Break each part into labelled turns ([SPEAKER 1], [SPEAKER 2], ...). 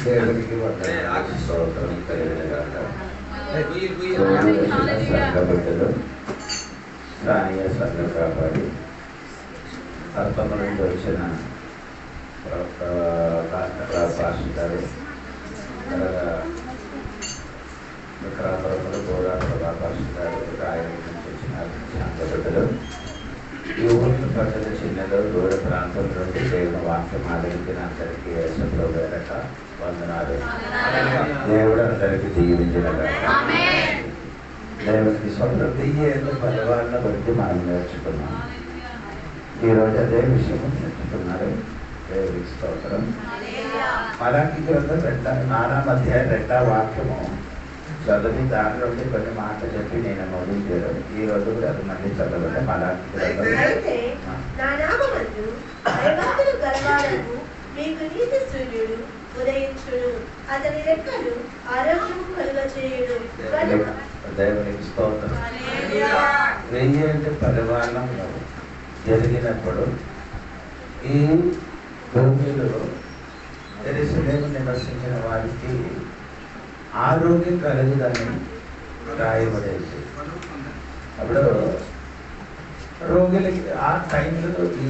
[SPEAKER 1] దేవునికి స్తోత్రం కలిగినగాక. బిడ్డలు స్థానియ సంఘ కాపాడి అర్థం నుండి వచ్చిన పాస్టర్ గారు విక్రాపురంలో గోదావరి పాస్టర్ గారు ఆయన నుంచి వచ్చిన సంఘ బిడ్డలు ఈ ఊరిని ప్రజల చిన్నలు దూర ప్రాంతం నుండి దేవుని వాక్యం ఆదరించిన అందరికీ యేసుప్రభు పేరట వందనాలు. దేవుడు అందరికీ దీవించిన దేవునికి సమృద్ధి ఏదో బలవాళ్ళ బట్టి మనం నేర్చుకున్నాం. ఈరోజు అదే విషయం నేర్చుకున్నారు. దేవునికి స్తోత్రం. మలాకి గ్రంథం 4వ అధ్యాయం 2వ వాక్యము చదివి దాని నుండి కొన్ని మాటలు చెప్పి నేను మొదలు ఈ రోజు కూడా అది మళ్ళీ చదవండి. మలాకి గ్రంథం దేవునికి స్తోత్రం. వెయ్యి పరిమాణంలో జరిగినప్పుడు ఈ భూమిలో యెరూషలేము నివసించిన వారికి ఆరోగ్యం కలగదని రాయబడేది. అప్పుడు రోగులకి ఆ టైంలో ఈ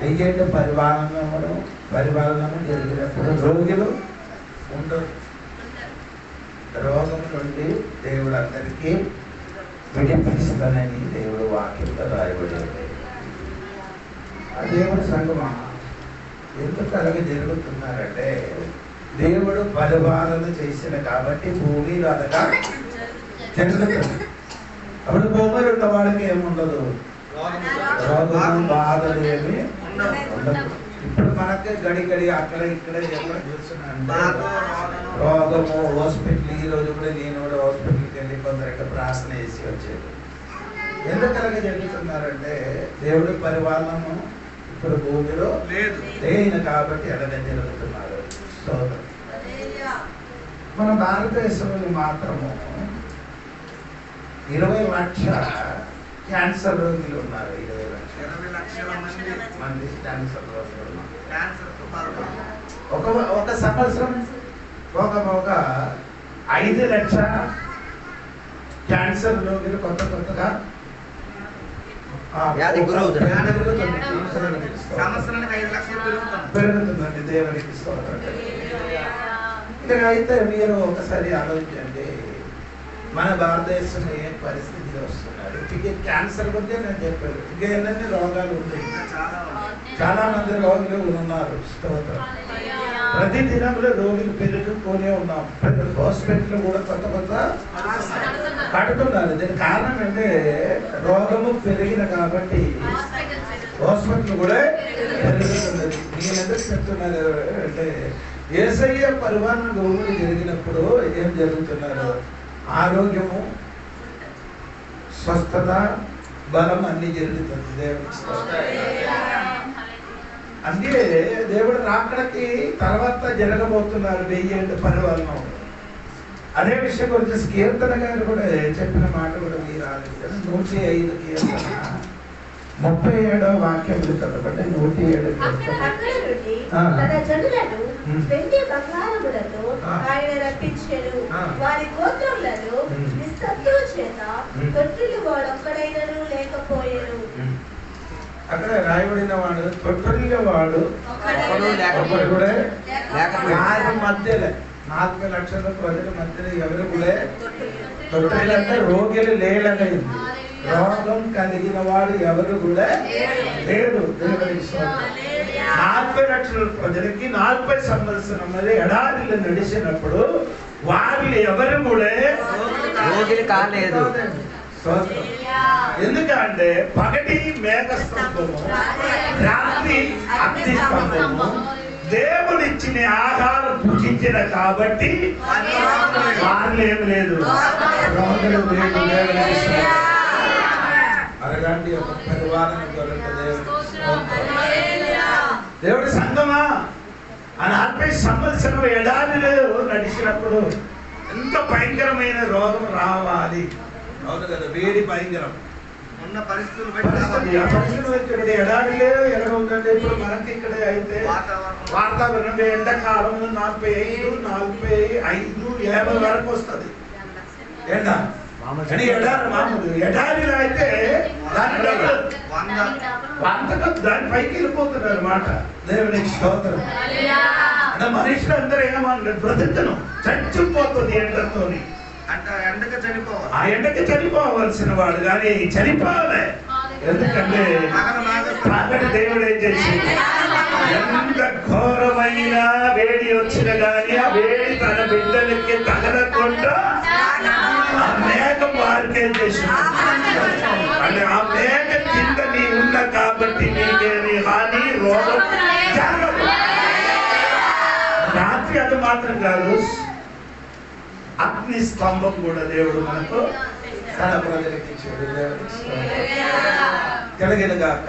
[SPEAKER 1] వెయ్యేళ్ళ పరిపాలనము జరిగినప్పుడు రోగులు ఉండరు. రోగం నుండి దేవుడు అందరికీ విడిపిస్తానని దేవుడు వాక్యంతో రాయబడేది. ఆ దేవుడు సంగమా ఎందుకు అలాగే జరుగుతున్నారంటే దేవుడు పరిపాలన చేసిన కాబట్టి భూమిలో అనగా జరుగుతుంది. అప్పుడు భూమిలో ఉన్న వాళ్ళకి ఏముండదు, రోగం బాధలు ఏమి ఉండదు. ఇప్పుడు మనకి గడి అక్కడ ఇక్కడ చూస్తున్నాను రోగము హాస్పిటల్. ఈ రోజు కూడా నేను కూడా హాస్పిటల్కి వెళ్ళి కొందరికి ప్రార్థన చేసి వచ్చేది. ఎందుకు అలాగే జరుగుతున్నారంటే దేవుడి పరిపాలన ఇప్పుడు భూమిలో లేదు కాబట్టి అలాగే జరుగుతున్నారు. మన భారతదేశంలో మాత్రము 20 లక్షల క్యాన్సర్ రోగులు ఉన్నారు. 20 లక్షల మంది క్యాన్సర్ రోగులు ఉన్నారు. ఒక సంవత్సరం ఒక 5 లక్షల క్యాన్సర్ రోగులు కొత్తగా పెరుగుతుందండి. దేవునికి స్తోత్రం. అయితే మీరు ఒకసారి ఆలోచించండి, మన భారతదేశంలో ఏ పరిస్థితిలో వస్తున్నారు. ఇక క్యాన్సర్ గురించి నేను చెప్పాను. ఇక ఎన్ని రోగాలు ఉన్నాయి, చాలా మంది రోగులు ఉన్నారు. స్తోత్రం. ప్రతి దినంలో రోగులు పెరుగుతూనే ఉన్నాం. ప్రతి హాస్పిటల్ కూడా కొత్త కడుతున్నారు. దీనికి కారణం అంటే రోగము పెరిగిన కాబట్టి హాస్పిటల్ కూడా పెరుగుతున్నది. నేను ఎందుకు చెప్తున్నారు అంటే యేసయ్య పరిపాలన భూములు జరిగినప్పుడు ఏం జరుగుతున్నారు, ఆరోగ్యము, స్వస్థత, బలం అన్ని జరుగుతుంది. దేవుడికి అంటే దేవుడు రాకడకి తర్వాత జరగబోతున్నారు 1000 ఏళ్ళ పరిపాలన. అదే విషయం గురించి కీర్తన గారు కూడా చెప్పిన మాట కూడా మీరు ఆలోచించారు. 105 కీర్తన 37వ వాక్యం చదవండి. 107 అక్కడ రాయబడిన వాడు తొట్టిల్లి వాడు కూడా మధ్యలో 40 లక్షల ప్రజల మధ్యలో ఎవరు కూడా తొట్టిల్లంటే రోగులు లేలనేది. రోగం కలిగిన వాడు ఎవరు కూడా లేడు. 40 లక్షల ప్రజలకి 40 సంవత్సరం ఎడారిలో నడిచినప్పుడు వాళ్ళు ఎవరు కూడా రోగులు కాలేదు. ఎందుకంటే పగటి మేఘ స్తంభము, రాత్రి అగ్ని స్తంభము దేవుడిచ్చిన ఆహారం పూజించిన కాబట్టి వాళ్ళు ఏమి లేదు, రోగులు లేదు. అరగంటి ఒక పరివారం దేవుడి సంగమా ఆ 40 సంవత్సరం ఎడారిలో నడిచినప్పుడు ఎంత భయంకరమైన రోగం రావాలి. అవును కదా, వేడి భయంకరం ఉన్న పరిస్థితులు ఎడారిలో ఎలా ఉంది ఉందంటే ఇప్పుడు మనకి ఇక్కడే అయితే వాతావరణం ఎండాకాలం 45, 45, 50 వరకు వస్తుంది ఎండ. కానీ ఎడారి మామూలు ఎడారిలో అయితే దాని పైకి వెళ్ళిపోతున్నారు అన్నమాట. దేవునికి స్తోత్రం. అంటే మనుషులు అందరూ ఏమన్నా బ్రతుకును చచ్చిపోతుంది ఎండతో. ఆ ఎండకి చనిపోవలసిన వాడు కానీ చనిపోవాలి. ఎందుకంటే పగటి దేవుడు ఏం చేసింది, ఎంత ఘోరమైన వేడి వచ్చిన కానీ ఆ వేడి తన బిడ్డలకి తగలకుండా ఆ మేఘం వారికి ఏం చేసింది అంటే ఆ మేఘ కింద నీ ఉన్న కాబట్టి నీకేమి హాని రోగం జరగదు. రాత్రి అది మాత్రం కాదు, అగ్ని స్తంభం కూడా దేవుడు మనకు తన ప్రజలకి ఇచ్చాడు. కలిగినగాక.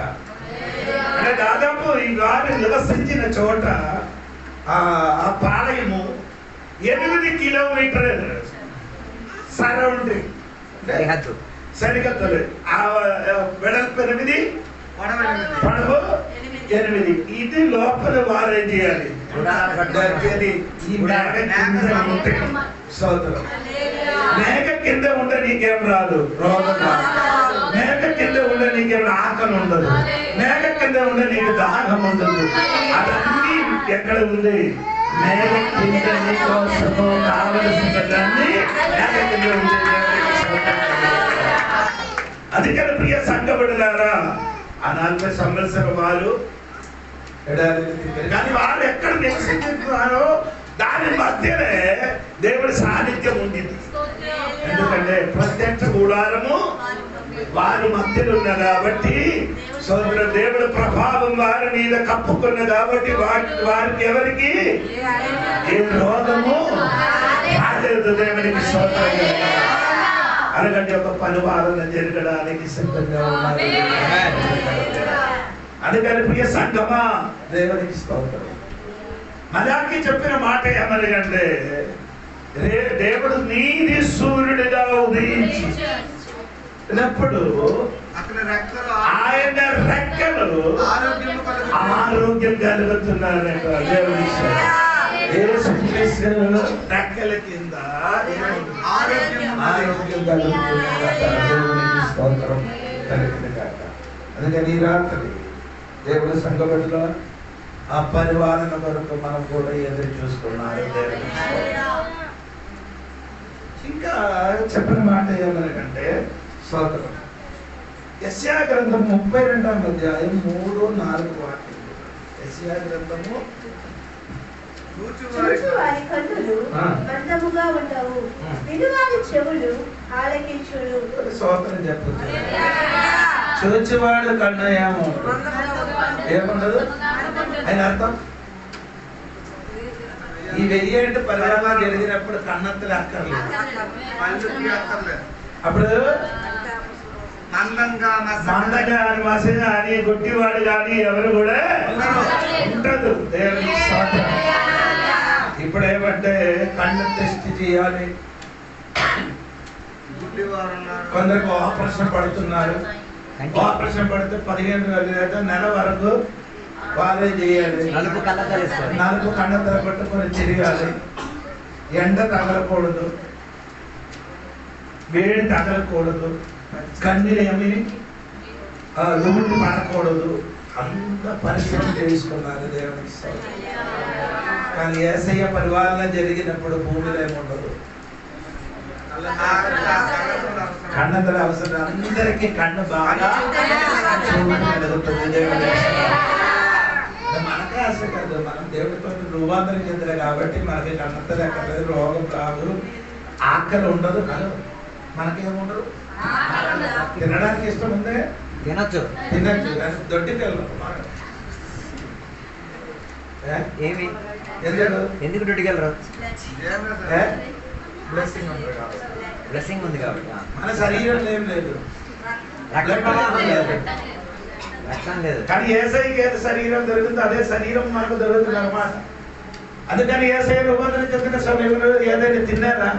[SPEAKER 1] అంటే దాదాపు ఈ వారు నివసించిన చోట ఆ పాలయము 8 కిలోమీటర్లు సరౌండింగ్ సరిహద్దులు. ఆ వెడల్పు 8, పొడవు 8. ఇది లోపల వారేం చేయాలి, ఈ మేఘ కింద ఉంటే సోదరం, మేఘ కింద ఉంటే నీకేం రాదు, రోగం రాదు. మేఘ కింద ఉండే నీకేం ఆకలి ఉండదు, మేఘ కింద ఉండే నీకు దాహం ఉండదు. అదన్నీ ఎక్కడ ఉంది, మేఘ కింద నీకోసము కావలసినదాన్ని మేఘ కింద ఉంది. అందుకని ప్రియ సంఘబడులారా, ఆ 40 సంవత్సరం వారు కానీ వారు ఎక్కడ నివసించుతున్నారో దాని మధ్యనే దేవుడి సాన్నిధ్యం ఉండింది. ఎందుకంటే ప్రత్యక్ష గుడారము వారి మధ్యలో ఉన్న కాబట్టి సోదర దేవుడి ప్రభావం వారి మీద కప్పుకున్న కాబట్టి వారికి ఎవరికి ఏ రోగము రాలేదు. దేవునికి సోదరు అలాగంటే ఒక పరివారణ జరగడానికి సిద్ధంగా ఉన్నారు. అందుకని ప్రియ సంఘమా దేవునికి స్తోత్రం. మలాకి చెప్పిన మాట ఏమనగంటే, దేవుడు నీది సూర్యుడిగా ఉదయించినప్పుడు ఆయన రెక్కలు ఆరోగ్యం కలుగుతున్నారట. దేవుని రెక్కల కింద ఆరోగ్యం కలుగుతున్నారట. దేవునికి స్తోత్రం కలిగింది కాక. అందుకని ఈ రాత్రి దేవుడు సంఘబడిలో ఆ పరివారణ కొరకు మనం కూడా ఎదురు చూస్తున్నాడు. దేవుడు ఇంకా చెప్పిన మాట ఏమనకంటే స్తోత్రం. యెషయా గ్రంథం 32వ అధ్యాయం 3, 4 వాక్యాలు. యెషయా గ్రంథము
[SPEAKER 2] చూచువారి కన్నులు మందముగా ఉండవు, వినువారి చెవులు ఆలకించును.
[SPEAKER 1] స్తోత్రం చెప్పుతుంది. చూచువాడు కన్ను ఏముండదు ఆయన అర్థం. ఈ 1000 పరివారణ జరిగినప్పుడు కన్నత్తలు అక్కర్లేదు. అప్పుడు మందంగా మసగా కానీ గుడ్డివాడు కానీ ఎవరు కూడా ఉండదు. దేవుని స్తోత్రం. ఇప్పుడు ఏమంటే కన్ను టెస్ట్ చేయాలి. కొందరికి ఆపరేషన్ పడుతున్నారు. ఆపరేషన్ పడితే 15 లేదా నెల వరకు వాళ్ళే చేయాలి. నలుపు కన్నతల పట్టుకొని తిరగాలి. ఎండ తగలకూడదు, వేడి తగలకూడదు, కన్నీరు ఏమి లూటి పడకూడదు. అంత పరిశ్రమ చేసుకున్నారు. దేవునికి కానీ యేసయ్య పరివారణ జరిగినప్పుడు భూమిలో ఏముండదు. కన్నతల అవసరం. అందరికీ కన్ను బాగా చూడగలుగుతుంది. మనకే ఆశ కాదు, మనం దేవుడితో రూపాంతరం చెందారు కాబట్టి మనకి కన్నతలు ఎక్కర్లేదు, రోగం రాదు, ఆకలి ఉండదు. కాదు మనకేముండదు. తినడానికి ఇష్టం ఉందే తినచ్చు, దొడ్డికి వెళ్ళదు.
[SPEAKER 3] ఎందుకు డ్యూటీకి వెళ్ళరు?
[SPEAKER 1] బ్లెస్సింగ్ ఉంది కాబట్టి. మన శరీరం ఏం లేదు, కానీ యేసయ్యకి ఏది శరీరం దొరుకుతుందో అదే శరీరం మనకు దొరుకుతుంది అన్నమాట. అందుకని యేసయ్య రూపాంతరం చెందిన సమయంలో ఏదైనా తిన్నారా?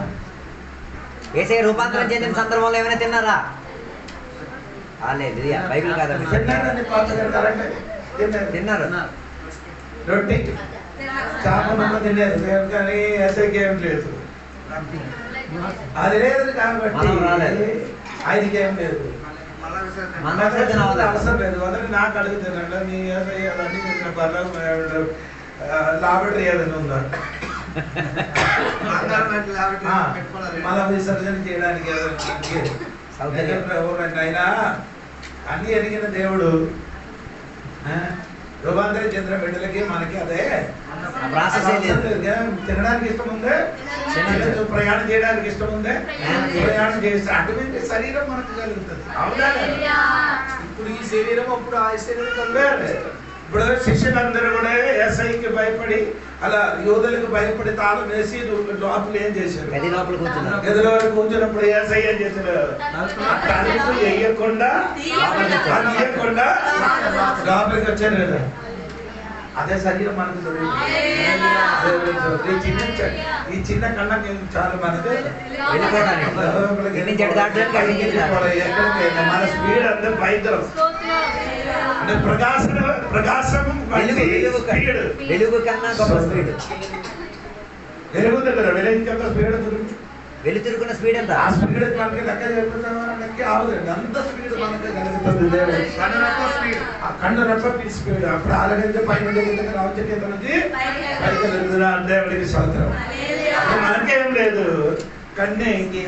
[SPEAKER 3] యేసయ్య రూపాంతరం చెందిన సందర్భంలో ఏమైనా తిన్నారా? బైబిల్ కాదండి.
[SPEAKER 1] తిన్నారని పాత
[SPEAKER 3] తిన్నారు.
[SPEAKER 1] రొట్టి చేపలు తిన్నారు కానీ ఎస్ఐకి ఏం లేదు. అది లేదు కాబట్టి ఆయనకి ఏం లేదు. అవసరం లేదు. అదే నాకు అడుగుతానంట నీ ఎస్ఐ అవన్నీ చేసిన పర్లేదు లాబరేటరీ ఏదైనా ఉందా మళ్ళా విసర్జన చేయడానికి అయినా అన్ని ఎరిగిన దేవుడు రూపాంతరం చెందిన బిడ్డలకి మనకి అదే తినడానికి ఇష్టం ఉందే, ప్రయాణం చేయడానికి ఇష్టం ఉందే, ప్రయాణం చేస్తే అటువంటి శరీరం మనకు కలుగుతుంది. అవునా? ఇప్పుడు ఈ శరీరం అప్పుడు ఆ శరీరం కలగాలి. ఇప్పుడు శిష్యులందరూ కూడా ఎస్ఐకి భయపడి అలా యోధులకు భయపడి తాళం వేసి లోపల ఏం చేశారు? గదిలో కూర్చున్నప్పుడు ఎస్ఐ ఏం చేశారు? తలుపు వేయకుండా లోపలికి వచ్చారు కదా. అదే శరీరం మనకు ఈ చిన్న కన్నా చాలా మనకు మన స్పీడ్ అంతా పైదలు అంటే ప్రకాశం
[SPEAKER 3] వెలుగు కన్నా గొప్ప స్పీడ్.
[SPEAKER 1] వెలుగుతుంది కదా, వెలుగు స్పీడ్
[SPEAKER 3] వెలుతురుకున్న స్పీడ్ ఎంత?
[SPEAKER 1] ఆ స్పీడ్ మనకి లెక్క చెప్తున్నాం అవదండి. అంత స్పీడ్ మనకి కలుగుతుంది. కండు రెప్ప స్పీడ్ అప్పుడు ఆలగంటే పైన రావచ్చు నుంచి పైకి వెళ్తున్నా దేవుడికి స్వాతంత్రం. మనకేం లేదు. కన్నేకి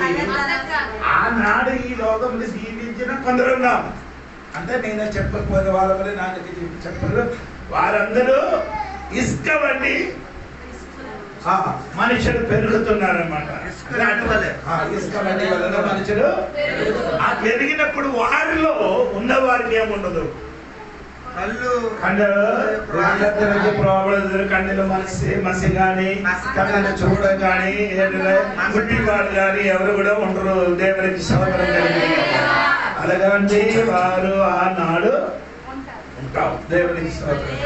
[SPEAKER 1] ఆనాడు ఈ లోకంలో జీవించిన కొందరు ఉన్నాం. అంటే నేను చెప్పకపోయిన వాళ్ళ వల్ల నాకు చెప్పరు. వారందరూ ఇసుక వండి మనుషులు పెరుగుతున్నారన్నమాట. ఇసుక వండి వల్ల మనుషులు ఆ పెరిగినప్పుడు వారిలో ఉన్న వారికి ఏముండదు. కన్నులు మసి కానీ కన్నులు చూడ కానీ గుడ్డివాడు కానీ ఎవరు కూడా ఉండరు. దేవునికి సౌకర్యం కలిగి అలాగంటే వారు ఆనాడు ఉంటాం. దేవునికి సౌకర్యం.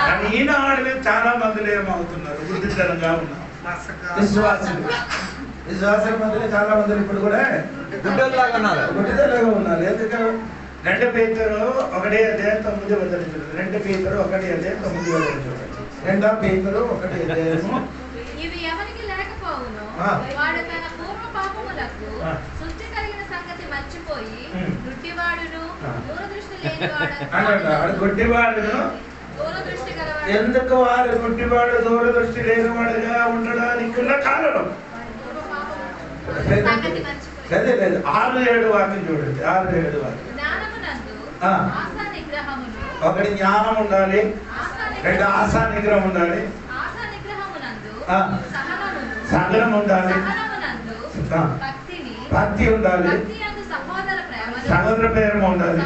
[SPEAKER 1] కానీ ఈనాడు చాలా మందిలో ఏమవుతున్నారు? బుద్ధితనంగా ఉన్నాం. విశ్వాసం మందిలో చాలా మంది ఇప్పుడు కూడా గుడ్డలాగా ఉన్నారు. ఎందుకంటే 2 పేతురు 1:9 2 పేతురు 1:9 2 పేతురు 1:9
[SPEAKER 4] ఇవి ఎవరికి లేకపోవును వాడు తన పూర్వ పాపములకు శుద్ధి కలిగిన సంగతి మర్చిపోయి గుడ్డివాడును దూరదృష్టి లేనివాడు
[SPEAKER 1] గుడ్డివాడును
[SPEAKER 4] దూరదృష్టి గలవాడు.
[SPEAKER 1] ఎందుకు వారు గుడ్డివాడు దూరదృష్టి లేనివాడుగా ఉండడానికి ఉన్న కారణం లేదు. 6-7 వాక్యం చూడండి. 6-7 వాక్యం. ఒకటి జ్ఞానం ఉండాలి, 2 ఆశా నిగ్రహం ఉండాలి, సహనం ఉండాలి, భక్తి ఉండాలి, సహోదర ప్రేమ ఉండాలి,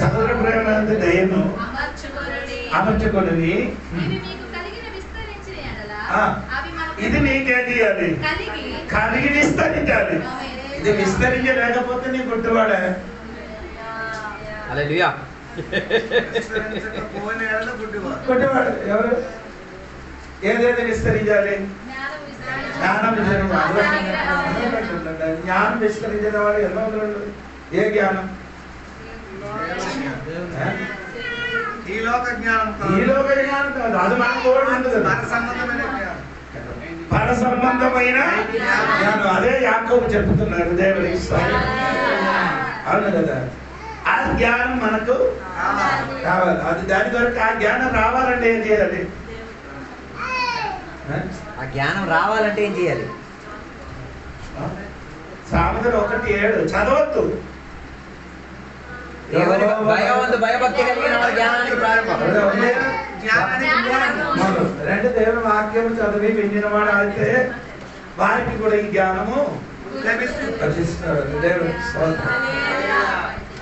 [SPEAKER 1] సహోదర ప్రేమ దయను అమర్చుకొని ఇది నీకేం చేయాలి? కలిగి విస్తరించాలి. ఇది విస్తరించలేకపోతే నీ గుడ్డివాడే.
[SPEAKER 3] హల్లెలూయా.
[SPEAKER 1] గుడ్డివాడు ఎవరు? ఏదైతే విస్తరించాలి? జ్ఞానం జ్ఞానం విస్తరించిన వాడు ఎలా ఉన్నాడు? ఏ జ్ఞానం? ఈ లోక జ్ఞానం కాదు. అది మనకు కూడా ఉండదు. పర సంబంధమైన జ్ఞానం. అదే యాకోబు చెప్తున్నారు. దేవుడికి అవును కదా. ఆ జ్ఞానం మనకు కావాలి. అది దాని కొరకు ఆ జ్ఞానం రావాలంటే ఏం చేయాలి?
[SPEAKER 3] ఆ జ్ఞానం రావాలంటే ఏం చేయాలి?
[SPEAKER 1] సామెతలు 1:7 చదవద్దు.
[SPEAKER 3] భయభక్తి కలిగిన జ్ఞానానికి ప్రారంభం.
[SPEAKER 1] 2 దేవుని వాక్యం చదివి వినిన వాడు అయితే వారికి కూడా ఈ జ్ఞానము లభిస్తుంది. దేవుని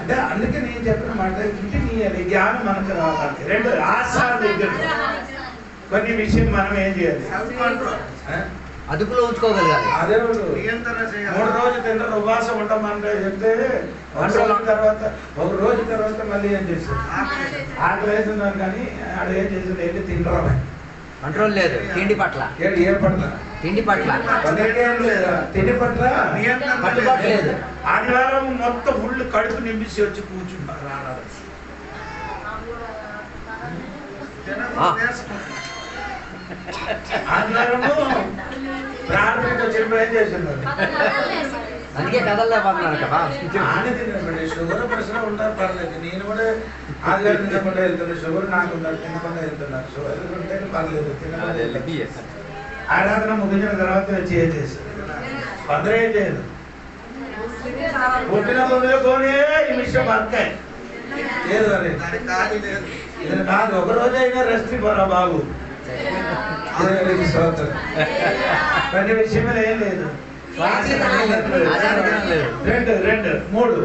[SPEAKER 1] అంటే అందుకే నేను చెప్పిన మాట ఇంటికి జ్ఞానం మనకు రావాలి. 2 ఆశా దగ్గర కొన్ని విషయం మనం ఏం చేయాలి?
[SPEAKER 3] అదుపులో ఉంచుకోగలగాలి.
[SPEAKER 1] అదే 3 రోజులు తిన్న ఉపవాసం ఉంటామంటే చెప్తే 1 రోజు తర్వాత మళ్ళీ ఏం చేస్తారు? ఆకలి వేస్తున్నారు కానీ ఆడ ఏం చేస్తుంది? ఏంటి తింటారా?
[SPEAKER 3] కంట్రోల్ లేదు. తిండి పట్ల
[SPEAKER 1] ఏ పట్ల?
[SPEAKER 3] తిండి పట్ల
[SPEAKER 1] తిండి పట్ల
[SPEAKER 3] కట్టుబాటు లేదు.
[SPEAKER 1] ఆదివారం మొత్తం ఫుల్ కడుపు నింపిసి వచ్చి కూర్చుంటారు. అందరము ప్రార్థనకు వచ్చినప్పుడు ఏం చేస్తున్నారు?
[SPEAKER 3] అందుకే కదలలేకపోతున్నారు కదా.
[SPEAKER 1] ఆనే తినండి. షుగర్ ప్రెషర్ ఉంటారు పర్లేదు. నేను కూడా ఆదివారం తినకుండా వెళ్తున్నా. షుగర్ నాకు ఉండాలి, తినకుండా వెళ్తున్నారు. షుగర్ ఉంటే పర్లేదు, తినకుండా. ఆరాధన ముగించిన తర్వాత వచ్చి ఏం చేస్తారు? అందరూ ఏం చేయదు. పుట్టిన ముందులో పోనీ ఈ విషయం బతకాయి లేదు అని ఇది కాదు. ఒక రోజు అయినా రెస్ట్ ఇవ్వరా బాబు. కొన్ని విషయంలో ఏం లేదు. రెండు మూడు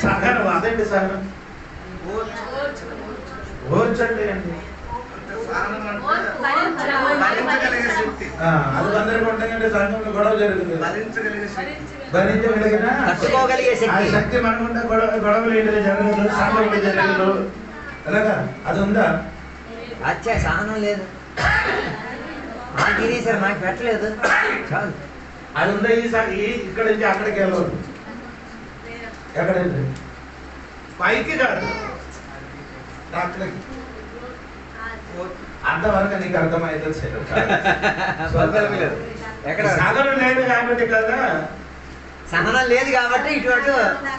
[SPEAKER 1] సహనం. అదేంటి సహనం? ఓర్చండి అండి. అది అందరికి ఉంటాయంటే సంఘంలో గొడవ జరుగుతుంది. భరించగలిగిన శక్తి మనకుంటే గొడవలు ఏంటి జరగదు, సంఘంలో జరగదు. అలాగా అది ఉందా?
[SPEAKER 3] అచ్చా సహనం లేదు. తినేసారు, నాకు పెట్టలేదు. చాలు.
[SPEAKER 1] అది ఉందా? ఇక్కడ నుంచి అక్కడికి వెళ్ళవద్దు. ఎక్కడండి? పైకి కాదు, అక్కడికి. అంతవరకు నీకు అర్థమైతే సహనం లేదు కాబట్టి కదా.
[SPEAKER 3] సహనం లేదు కాబట్టి ఇటువంటి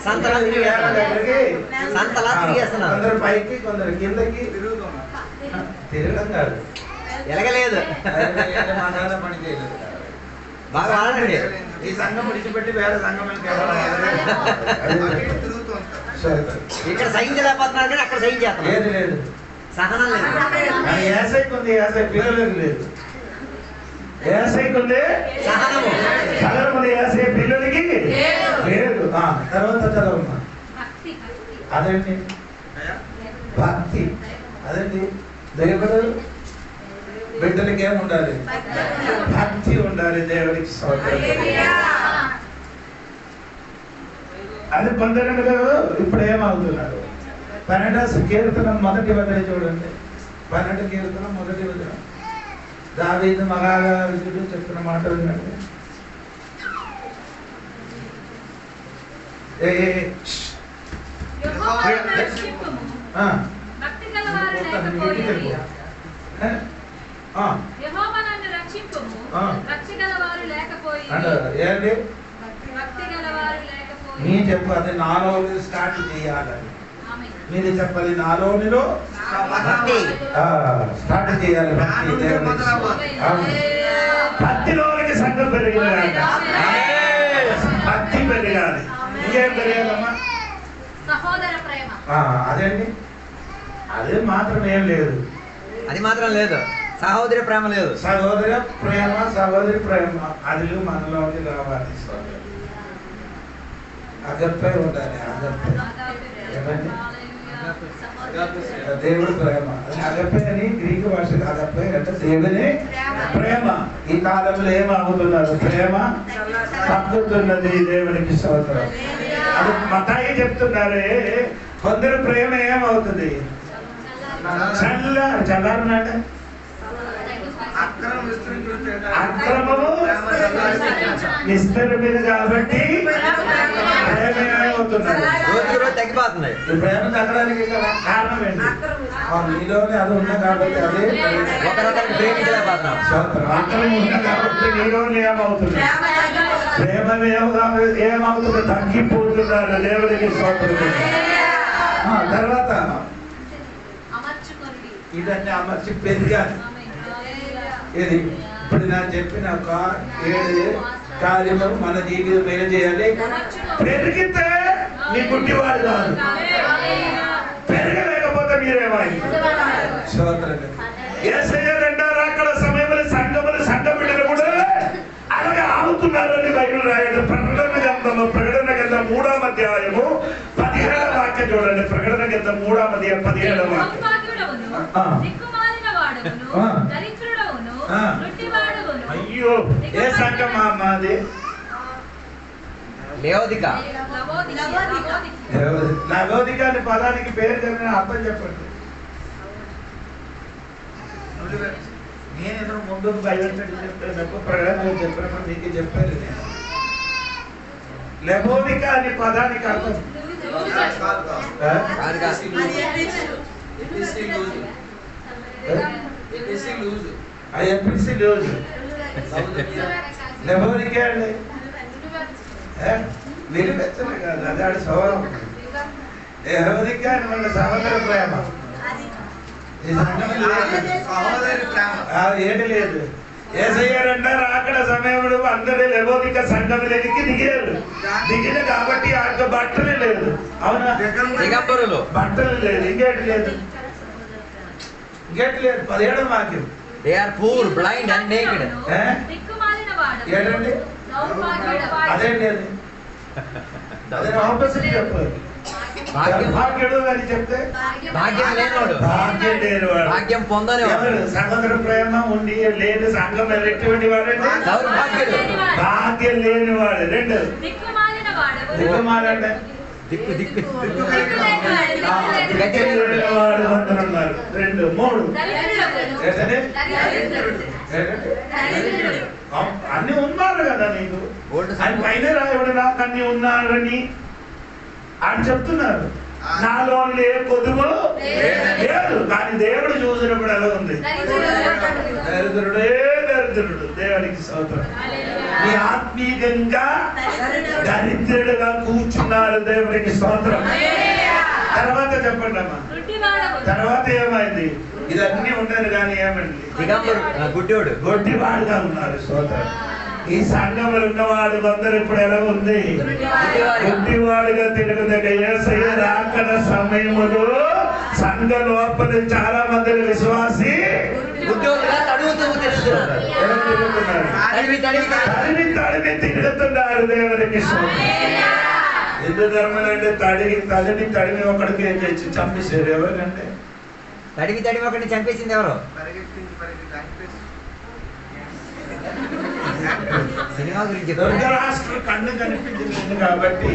[SPEAKER 3] సంతలా తిరిగేస్తున్నారు.
[SPEAKER 1] కొందరు పైకి, కొందరు కిందకి. తిరగడం కాదు,
[SPEAKER 3] ఎలగలేదు.
[SPEAKER 1] పని చేయలేదు.
[SPEAKER 3] బాగా ఆడండి.
[SPEAKER 1] ఈ సంఘం విడిచిపెట్టి వేరే సంఘం
[SPEAKER 3] ఇక్కడ సహించలేకపోతున్నారు కానీ అక్కడ సహించేస్తున్నారు.
[SPEAKER 1] ఏది లేదు,
[SPEAKER 3] సహనం లేదు.
[SPEAKER 1] ఏసైకి ఉంది, ఏసై పిల్లలకు లేదు. ఏసైకి ఉంది
[SPEAKER 3] సహనము,
[SPEAKER 1] సహనం ఉంది. ఏసై పిల్లలకి లేదు. తర్వాత చదవమ్మా. అదేంటి భక్తి? అదేంటి? దేవుడు బిడ్డలకి ఏమి ఉండాలి? భక్తి ఉండాలి. దేవుడికి స్తోత్రం. అది పొందడంలో ఇప్పుడు ఏమవుతున్నారు? 12వ కీర్తనం మొదటి వచనం చూడండి. 12వ కీర్తనం మొదటి వచనం. దావీదు మహారాజుడు చెప్పిన మాట వినండి. నీ చెప్పు, అది నాలో స్టార్ట్ చేయాలని. మీరు చెప్పాలి, నాలోనిలో స్టార్ట్ చేయాలి. భక్తిలోనికి సంఘం పెరిగింది, భక్తి పెరగాలి. ఇంకేం పెరగాలమ్మా? అదేంటి? అదే మాత్రం ఏం లేదు.
[SPEAKER 3] అది మాత్రం లేదు. సహోదరి ప్రేమ లేదు.
[SPEAKER 1] సహోదరి ప్రేమ, సహోదరి ప్రేమ అది మనలోకి రావాలి. అగప్పే ఉండాలి. అగప్పే ఏమండి? దేవుడు ప్రేమ. అగప్పే అని గ్రీకు భాషలో అగప్పే అంటే దేవుని ప్రేమ. ఈ కాలంలో ఏమవుతున్నారు? ప్రేమ తగ్గుతున్నది. దేవునికి స్తోత్రం. అది మతాయి చెప్తున్నారే, కొందరు ప్రేమ ఏమవుతుంది? చల్లారనాట అక్రమము విస్తరించింది కాబట్టి
[SPEAKER 3] తగ్గిపోతుంది.
[SPEAKER 1] ప్రేమ తగ్గడానికి కారణం ఏంటి? నీలోనే అది ఉన్నా కాబట్టి అదే
[SPEAKER 3] ఒకరొకరికి ప్రేమించలేకపోతున్నాం.
[SPEAKER 1] అక్రమం ఉన్నా కాబట్టి నీలోనే ఏమవుతుంది? ప్రేమ ఏమవుతుంది? తగ్గిపోతున్నారు. దేవుడికి స్తోత్రం. తర్వాత ఇదన్నీ అమర్చి పెరిగాలి. ఇది ఇప్పుడు నేను చెప్పిన ఒక 7 కార్యము మన జీవితం ఏం చేయాలి? పెరిగితే నీ గుడ్డివాడు కాదు, పెరగలేకపోతే మీరేమాయి. యేసయ్య రెండో రాకడ సమయంలో సంఘ బిడ్డలు కూడా అలాగే ఆగుతున్నారని బైబిల్ రాయడం. ప్రకటన గ్రంథం 3వ అధ్యాయము 17వ వాక్యం చూడండి. ప్రకటన గ్రంథం 3వ అధ్యాయం 17వ వాక్యం. అయ్యో, ఏ సంఘం మాది? లవోదిక. లవోదిక అనే పదానికి పేరు చెప్పిన అర్థం చెప్పండి. నేను ముందు బైబిల్ చెప్పినప్పుడు ప్రకటన చెప్పినప్పుడు మీకు చెప్పారు. నేను లవోదిక అనే పదానికి అర్థం ఎపిసి లూజ్ లెవరికే అండి నిలిపెచ్చలే కాదు, అది ఆడి స్వభావం. ఎవరికే అని మన సహోదర ప్రేమ ఏటి లేదు. ఏసయ్యారంటారు అక్కడ సమయంలో అందరూ లెవోదిక సంఘంలోకి దిగారు. దిగిన కాబట్టి ఆ యొక్క బట్టలు లేదు. అవునా? బట్టలు లేదు. ఇంకేటి లేదు, ఇంకేటి లేదు. 17వ వాక్యం.
[SPEAKER 3] They are poor, blind and naked.
[SPEAKER 1] ఏంటండి అదేంటి అది? అదే ఆపోజిట్ చెప్పారు. భాగ్యుడు అని చెప్తే
[SPEAKER 3] భాగ్యం లేనివాడు,
[SPEAKER 1] భాగ్యం లేనివాడు,
[SPEAKER 3] భాగ్యం పొందనివాడు.
[SPEAKER 1] సహోదర ప్రేమ ఉండి లేదు సంఘం ఎటువంటి వాడండి భాగ్యం లేనివాడు. రెండు దిక్కుమాలంటే
[SPEAKER 3] దిక్కు దిక్కు
[SPEAKER 1] వాడు అందరున్నారు. రెండు మూడు అన్ని ఉన్నారు కదా నీకు. ఆయన పైన రాయబడి నాకు అన్ని ఉన్నారని అని చెప్తున్నారు. నాలో ఏ కొదువు లేదు. కానీ దేవుడు చూసినప్పుడు ఎలా ఉంది? దరిద్రుడే దరిద్రుడు. దేవుడికి స్తోత్రం. నీ ఆత్మీయంగా దరిద్రుడుగా కూర్చున్నారు. దేవుడికి స్తోత్రం. తర్వాత చెప్పండి అమ్మా, తర్వాత ఏమైంది? ఇదన్నీ ఉండదు కానీ ఏమండి? గొడ్డివాడుగా ఉన్నారు. స్తోత్రం. ఈ సంఘంలో ఉన్నవాడు అందరూ ఇప్పుడు ఎలా ఉంది? గొడ్డివాడుగా తిరుగుతాడు. యేసయ్య రాకడ సమయములో సంఘ లోపల చాలా మంది విశ్వాసి తడిమి తిరుగుతున్నారు. దేవుడికి హిందూ ధర్మం అంటే తడిమి ఒకడికి తెచ్చి చంపేశారు. ఎవరికంటే
[SPEAKER 3] తడిమి ఒకడిని చంపేసింది ఎవరు? సినిమా గురించి
[SPEAKER 1] దుర్గరాష్ట్ర కన్ను కనిపించింది కాబట్టి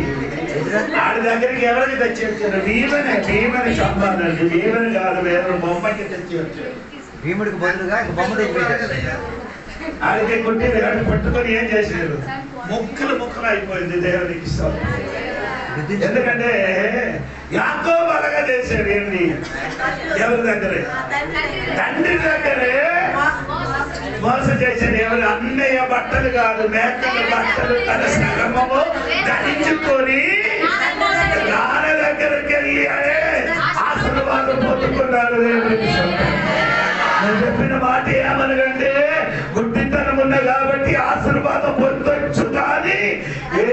[SPEAKER 1] ఆడి దగ్గరికి ఎవరికి తెచ్చి వచ్చారు? భీమని చంపాలండి. భీమని కాదు, వేరే బొమ్మకి తెచ్చి వచ్చారు.
[SPEAKER 3] భీముడికి బదులుగా బొమ్మ తెచ్చిపెట్టారు.
[SPEAKER 1] ఆడికి కొట్టేది ఆడి పట్టుకొని ఏం చేశారు? ముక్కలు అయిపోయింది. దేవునికి ఎందుకంటే యాకోబు అలాగా చేశాడు. ఏంటి? ఎవరి దగ్గరే? తండ్రి దగ్గరే మోసం చేశాడు. ఎవరు? అన్నయ్య బట్టలు కాదు, మేకల బట్టలు తన శ్రమము ధరించుకొని నాన్న దగ్గరికి వెళ్ళి ఆశీర్వాదం పొందుకున్నారు. దేవునికి నేను చెప్పిన మాట ఏమనగంటే గుడ్డితనం ఉన్న కాబట్టి ఆశీర్వాదం పొందొచ్చు, కానీ ఏ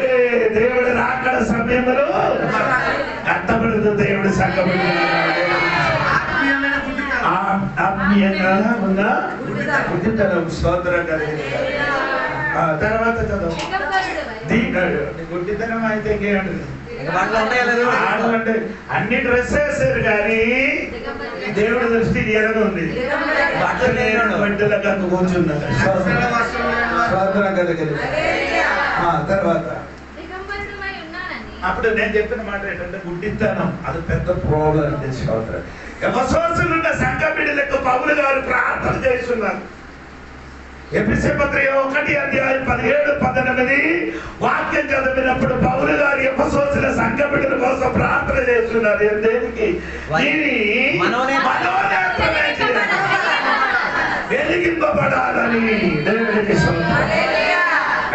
[SPEAKER 1] దేవుడు రాకడ సమయంలో కట్టబడదు. దేవుడు సంఘబడి ఆత్మీయంగా ఉన్న గుడ్డితనం స్తోత్రం కలిగింది. తర్వాత చదువు. గుడ్డితనం అయితే ఇంకేమంటుంది? ఆడమంటే అన్ని డ్రెస్ వేసారు కానీ దేవుడి దృష్టి ఎలాగ ఉంది? బట్టలు కూర్చున్నారు. తర్వాత అప్పుడు నేను చెప్పిన మాట ఏంటంటే గుడ్డితనం అది పెద్ద ప్రాబ్లం అంటే స్తోత్రం. ఎఫెసోసులున్న సంఘ బిడ్డలకు పౌలు గారు ప్రార్థన చేస్తున్నారు. ఎఫెసీ పత్రిక 1:17-18 వాక్యం చదివినప్పుడు పౌలు గారు ఎఫెసోసుల సంఘ బిడ్డల కోసం ప్రార్థన చేస్తున్నారు. దేనికి? వెలిగింపబడాలని.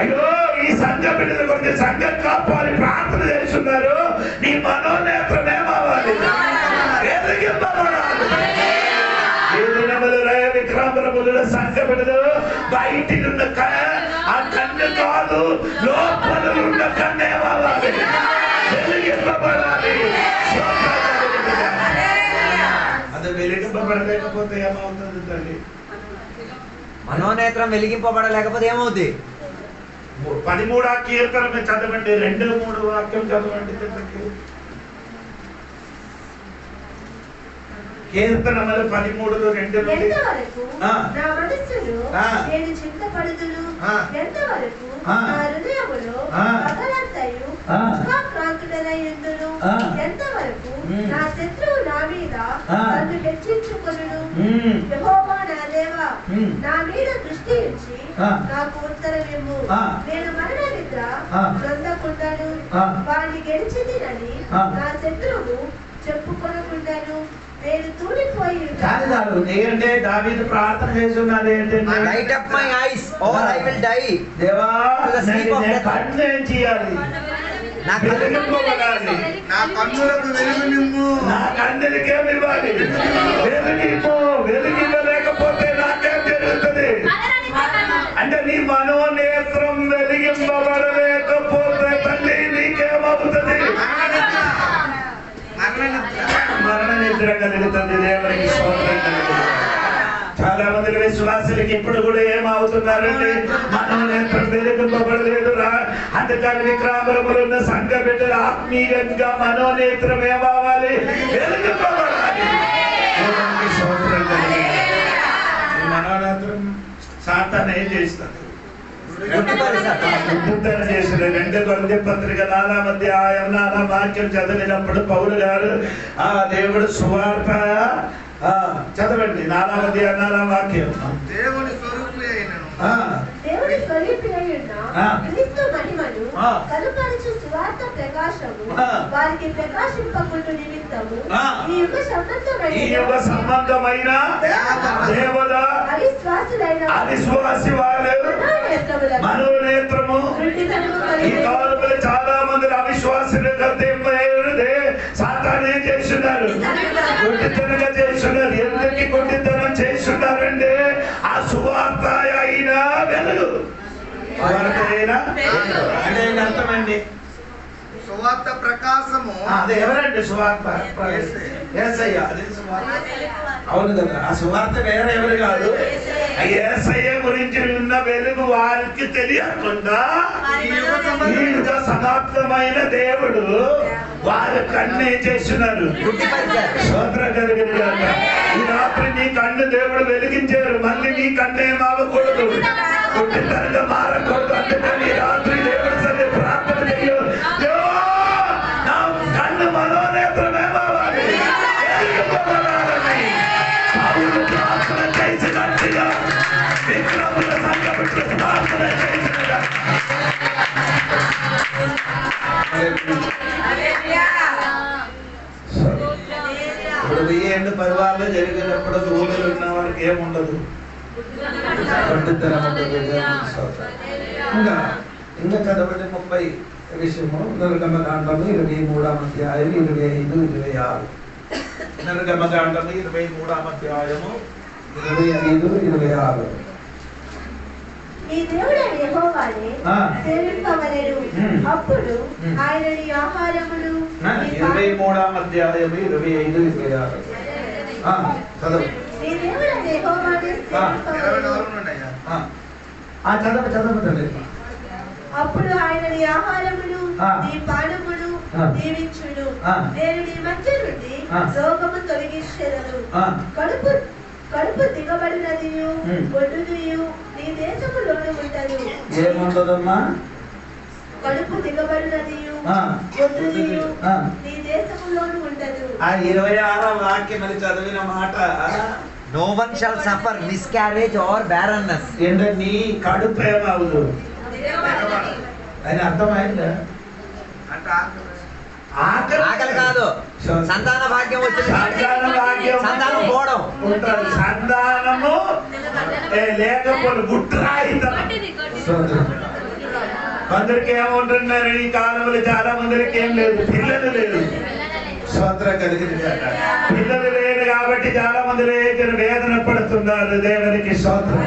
[SPEAKER 1] అయ్యో, ఈ సంఘ బిడ్డల గురించి సంఘం కాపాలి ప్రార్థన చేస్తున్నారు. నీ మనోనేత్రం ఏమవ్వాలి? వెలిగింపబడాలి. ఈ దినములు విక్రమముల సంఘ బిడ్డలు బయటి ఉన్న ఆ కన్ను కాదు, లోపల ఉన్న కన్ను ఏమవ్వాలి? వెలిగింపబడాలి. అది వెలిగింపబడలేకపోతే ఏమవుతుంది తల్లి?
[SPEAKER 3] మనోనేత్రం వెలిగింపబడలేకపోతే ఏమవుతుంది?
[SPEAKER 1] 13వ కీర్తన చదవండి. 2-3 వాక్యం చదవండి. కీర్తనములు 13:2
[SPEAKER 2] నేను చింతపడుదును. ఎంతవరకు నా హృదయములో పగలంతయు ఉత్కంఠాంతుడనయ్యుండును. ఎంతవరకు నా శత్రువు నా మీద నన్ను హెచ్చించుకొనును. యెహోవా నా దేవా, నా మీద దృష్టి ఉంచి నాకు ఉత్తరమిమ్ము. నేను మరణ నిద్ర నొందకుండాను వాడిని గెలిచిందినని నా శత్రువు చెప్పుకొనకుండాను. నేను తూలిపో మోసపోయి
[SPEAKER 1] కాదు కాదు ఏంటంటే దావీదు ప్రార్థన చేస్తున్నది ఏంటంటే
[SPEAKER 3] light up my eyes or I will die.
[SPEAKER 1] దేవా కన్ను ఏం చేయాలి,
[SPEAKER 3] నా
[SPEAKER 1] వెలిగింపబడాలి,
[SPEAKER 5] నా కన్నులకు వెలుగు నిమ్ము,
[SPEAKER 1] నా కన్నులకేం ఇవ్వాలి, వెలిగింపు. వెలిగింపలేకపోతే నాకేం జరుగుతుంది అంటే నీ మనోనేత్రం వెలిగింపబడలేకపోతే తల్లి నీకేమవుతుంది? మరణ నిద్ర కలుగుతుంది. దేవునికి స్తోత్రం కలుగుతుంది. చాలా మంది విశ్వాసులకి ఇప్పుడు కూడా ఏమవుతున్నారండి, మనోనేత్రం వెలిగింపబడలేదు రా. అందుకని విక్రామరములు ఉన్న సంఘ బిడ్డలు ఆత్మీయంగా మనోనేత్రం ఏమవ్వాలి, వెలిగింపబడాలి. దేవునికి స్తోత్రం కలుగుతుంది. మనోనేత్రం సాతాను ఏం చేస్తాడు? చేసిన 2 కొరింథీ పత్రిక 4వ అధ్యాయం 4వ వాక్యం చదివినప్పుడు పౌలు గారు ఆ దేవుడు సువార్త చదవండి. 4వ అధ్యాయం 4వ వాక్యం.
[SPEAKER 5] దేవుని స్వరూపి అయినను
[SPEAKER 2] దేవుని స్వరూపి అయిన క్రీస్తు మహిమను కనుపరచు సువార్త ప్రకాశము వారికి ప్రకాశింపకుండు నిమిత్తము ఈ యుగ సంబంధమైన
[SPEAKER 1] దేవత అవిశ్వాసి వాళ్ళు మనోనేత్రము ఈ కాలంలో చాలా మంది అవిశ్వాసులు సాతాను ఏం చేస్తున్నారు, గుడ్డితనంగా చేస్తున్నారు. ఎందుకు గుడ్డితనం చేస్తున్నారంటే ఆ సువార్త అయినా వెలుగు. అంటే అర్థమండి
[SPEAKER 5] సువార్త ప్రకాశము.
[SPEAKER 1] అది ఎవరండి సువార్త? యేసయ్య. అదే సువార్త. అవును కదా, ఆ సువార్త వేరే ఎవరు కాదు, యేసయ్య గురించి ఉన్న వెలుగు వారికి తెలియకుండా సమాప్తమైన దేవుడు వారి కన్ను ఏం చేస్తున్నారు, స్తోత్రం కలిగిన గాక. ఈ రాత్రి నీ కన్ను దేవుడు వెలిగించారు, మళ్ళీ నీ కన్ను ఏమవ్వకూడదు, గుడ్డితనంగా మారకూడదు. అందుకని ఈ రాత్రి దేవుడు సరే ప్రార్థన చెయ్యు. నా కన్ను మనోనేత్రం ఏమవ్వాలి, ప్రార్థన చేసినట్టుగా విక్రముల సంఘపెట్టు ప్రార్థన చేసినట్టుగా ఇప్పుడు 1000 ఏళ్ళ పరివారంలో జరిగినప్పుడు భూమిలో ఉన్న వారికి ఏముండదు, పండితనం ఉండదు. ఇంకా చదవండి 30 విషయము. నిర్గమకాండము 23వ అధ్యాయం 25, 26. నిర్గమకాండము 23వ అధ్యాయము 25, 26.
[SPEAKER 2] నీ దేవుడైన యెహోవానే సేవింపవలెను. అప్పుడు ఆయన నీ ఆహారమును
[SPEAKER 1] 23వ అధ్యాయం 25, 26. చదవండి.
[SPEAKER 2] నీ దేవుడైన యెహోవానే సేవింపవలెను.
[SPEAKER 1] చదవండి.
[SPEAKER 2] అప్పుడు ఆయన నీ ఆహారమును నీ పానమును దీవించును. నేను నీ మధ్య నుండి శోకము తొలగించెదను. కడుపు దిగబడినదియు ఒడ్డుదియు నీ దేశములోను ఉండదు.
[SPEAKER 1] ఏముండదమ్మా?
[SPEAKER 2] కడుపు దిగబడినదియు ఒడ్డుదియు నీ దేశములోను ఉండదు.
[SPEAKER 1] ఆ 26వ వాక్యం మరి చదివిన మాట,
[SPEAKER 3] no one shall suffer miscarriage or barrenness.
[SPEAKER 1] ఏంటంటే నీ కడుపు ఏమవుదు అని అర్థమైందా?
[SPEAKER 3] ఆకలి కాదు, సంతాన భాగ్యం వచ్చింది, సంతానం పోవడం,
[SPEAKER 1] సంతానము లేకపోతే గుట్రాయితనం. కొందరికి ఏముంటున్నారు ఈ కాలంలో, చాలా మందికి ఏం లేదు, పిల్లలు లేదు. స్తోత్రం కలిగింది. పిల్లలు లేదు కాబట్టి చాలా మంది వేదన పడుతున్నారు. దేవునికి స్తోత్రం.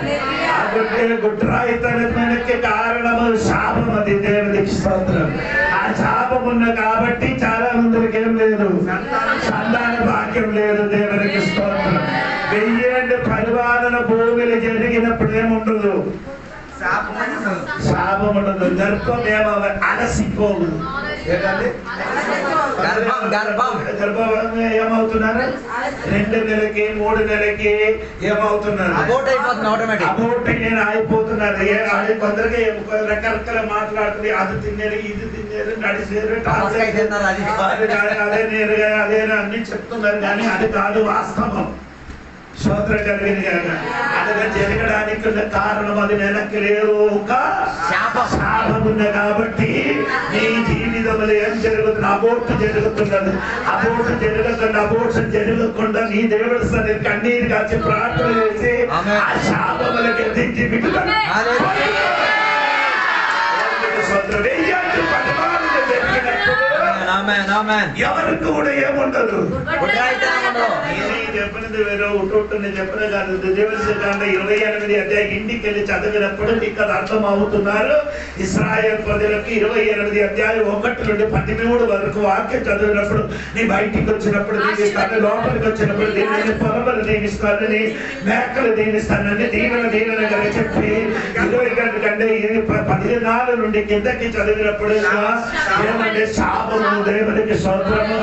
[SPEAKER 1] గుట్రాయితనానికి కారణము శాపం, అది దేవునికి స్తోత్రం. ఆ శాపం ఉన్న కాబట్టి చాలా మందికి ఏం లేదు, సంతాన భాగ్యం లేదు. దేవునికి స్తోత్రం. 1000 ఏళ్ళ పరిపాలన భూమిలో జరిగినప్పుడు ఏముండదు, శాపం ఉండదు. గర్భం అలసిపోదు. గర్భం ఏమవుతున్నారు, 2 నెలలకి 3 నెలలకి ఏమవుతున్నారు,
[SPEAKER 3] అబోట్
[SPEAKER 1] అయిపోతున్నారు. కొందరికి రకరకాల మాట్లాడుతుంది, అది తిన్నారు, ఇది తిన్నారు, నడిచారు, అదే నేరుగా అదే అన్ని చెప్తున్నారు. కానీ అది కాదు వాస్తవం. స్తోత్రం కలిగింది కాక అలాగే జరగడానికి ఉన్న కారణం అది వెనక్కి లేదు, ఒక శాపం ఉంది. కాబట్టి నీ జీవితంలో ఏం జరుగుతుంది? అబోర్టు జరుగుతున్నది. అబోర్షన్ జరగకుండా నీ దేవుడి సన్నిధి కన్నీరు కాచి ప్రార్థన చేసి ఆ శాపములకు ఎదించి విడుదల ఎవరికి కూడా ఏముండదు. చెప్పినది వేరే ఒకటి చెప్పిన కాదు. 28 అధ్యాయం ఇంటికి వెళ్ళి చదివినప్పుడు నీకు అది అర్థం అవుతున్నారు. ఇశ్రాయేలు ప్రజలకు 28 అధ్యాయం 1 నుండి 13 వరకు వాక్యం చదివినప్పుడు నీ బయటికి వచ్చినప్పుడు దీనిస్తాను, లోపలికి వచ్చినప్పుడు దీనిని పొలమలు దీనిస్తానని, మేకలు దీనిస్తానని దీవెనగా చెప్పి 20 కంటే 14 నుండి కిందకి చదివినప్పుడు ఏమంటే శాపము, దేవునికి స్తోత్రము,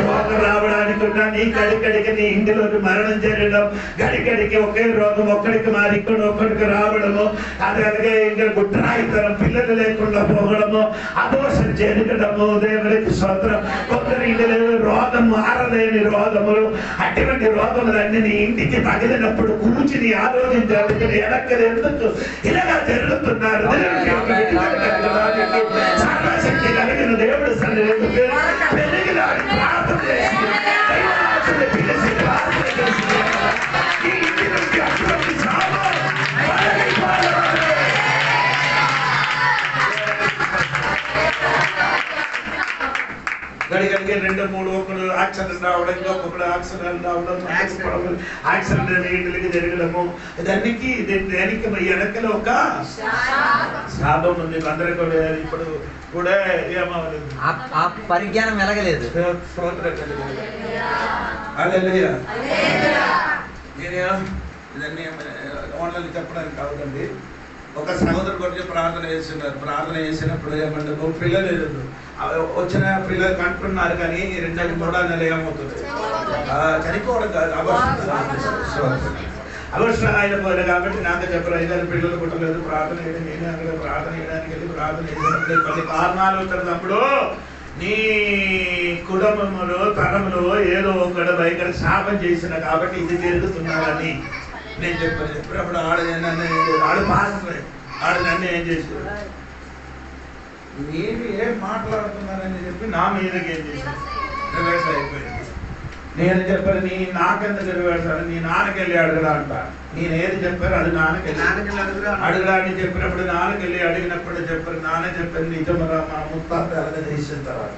[SPEAKER 1] రోగం రావడానికి ఉన్నా నీ గడిగడికి నీ ఇంటిలోకి మరణం జరగడం, గడిగడికి ఒకే రోగం ఒక్కడికి మారి ఒక్కడికి రావడము, అలాగే ఇంకా గుడ్రాయితనం, పిల్లలు లేకుండా పోవడము, అదోషం జరగడము, దేవునికి స్తోత్రం. కొందరు ఇంటిలో రోగం మారలేని రోగములు, అటువంటి రోగములన్నీ నీ ఇంటికి తగిలినప్పుడు కూర్చుని ఆలోచించాలి వెనక్కలు ఎందుకు ఇలాగా జరుగుతున్నారు. సర్వశక్తి కలిగిన దేవుడు సన్నిధిలో పెరిగిన ప్రార్థన చేసి పిలిచి ప్రార్థన చేసి ఈ ఇంటి నుండి అటువంటి గడిగడికి 2-3 ఒకడు యాక్సిడెంట్ రావడం, ఇంకొకడు యాక్సిడెంట్ రావడం, యాక్సిడెంట్ ఇంటికి జరగడము, దానికి వెనకలో ఒక శాపం ఉంది. అందరికీ కూడా ఇప్పుడు కూడా
[SPEAKER 3] పరిజ్ఞానం వెలగలేదు.
[SPEAKER 1] ఇదన్నీ ఆన్లైన్ చెప్పడానికి కాదండి. ఒక సహోదరు గురించి ప్రార్థన చేస్తున్నారు. ప్రార్థన చేసినప్పుడు ఏమంటే పిల్లలు వచ్చిన పిల్లలు కంటున్నారు, కానీ 2-3 నెలలు ఏమవుతుంది చనిపోవడం కాదు, అవసరం ఆయన పోయిన కాబట్టి నాకు చెప్పరు. 5 పిల్లలు పుట్టలేదు, ప్రార్థన చేయడం, నేను అక్కడ ప్రార్థన చేయడానికి వెళ్ళి ప్రార్థన చేసినప్పుడు కొన్ని కారణాలు వచ్చినప్పుడు నీ కుటుంబంలో తరంలో ఏదో ఒకటి భయంకర శాపం చేసిన కాబట్టి ఇది జరుగుతున్నారని నేను చెప్పాను. ఎప్పుడప్పుడు ఆడు మాత్రమే ఆడు నన్ను ఏం చేశాడు, మీరు ఏం మాట్లాడుతున్నారని చెప్పి నా మీదకి ఏం చేశాను, రివర్స్ అయిపోయింది. నేను చెప్పాను, నీ నాకెందుకు రివర్స్ అని నీ నాన్నకెళ్ళి అడగడా అంట. నేను ఏది చెప్పాను అది నాన్నకెళ్ళి అడుగురా అని చెప్పినప్పుడు నాన్నకెళ్ళి అడిగినప్పుడు చెప్పారు, నాన్న చెప్పాను నిజమరా మా ముత్తాత అలాగే చేసిన తర్వాత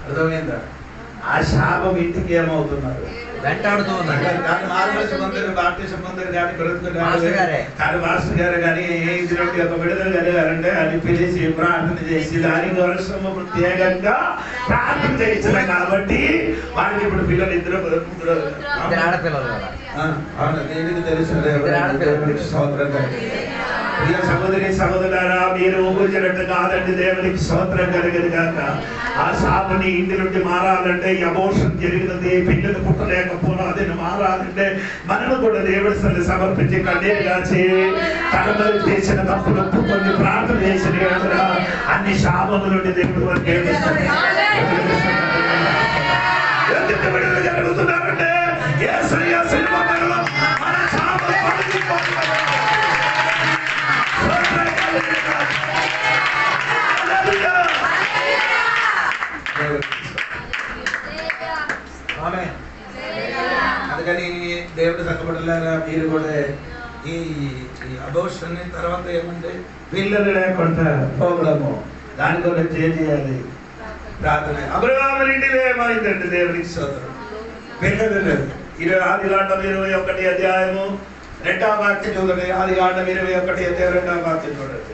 [SPEAKER 1] అర్థమైందా? ఆ శాపం ఇంటికి ఏమవుతున్నారు
[SPEAKER 3] వెంటాడుతూ ఉన్నారు.
[SPEAKER 1] కానీ మార్గదర్శి పొందారు, బాప్టిజం పొందారు, కానీ కానీ మాస్టర్ గారు కానీ ఇందులో ఒక విడుదల కలిగారంటే అది పిలిచి ప్రార్థన చేసి దానికి వర్షము ప్రత్యేకంగా ప్రార్థన చేయించారు. కాబట్టి వారికి ఇప్పుడు పిల్లలు ఇద్దరు
[SPEAKER 3] ఆడపిల్లలు.
[SPEAKER 1] అవును, దేనికి తెలుసు స్తోత్రం. ప్రియ సహోదరి సహోదరులారా, మీరు ఊపిరినట్టు కాదండి, దేవునికి స్తోత్రం కలిగదు కాక. ఆ శాపని ఇంటి నుండి మారాలంటే అబోర్షన్ జరిగినది, పిల్లలు పుట్టలేకపోవడం అది మారాలంటే మనము కూడా దేవుడి సన్నిధిని సమర్పించి కన్నీరు కాచి తనలో చేసిన తప్పులు ఒప్పుకొని ప్రార్థన చేసిన అన్ని శాపముల నుండి దేవుడు వారికి జరుగుతున్నారంటే మన శాపం అందుకని దేవుడు చక్కబడలేరా మీరు కూడా ఈ అబోర్షన్ తర్వాత ఏమంటే పిల్లలు లేకుండా పోగడము, దాని గురించి ఏం చేయాలి? ప్రార్థన. అబ్రహాము ఇంటిలో ఏమైందంటే దేవునికి స్తోత్రం, పిల్లలు లేదు. 21 అధ్యాయము 2వ వాక్యం చూడండి. 21 అధ్యాయం 2వ వాక్యం చూడండి.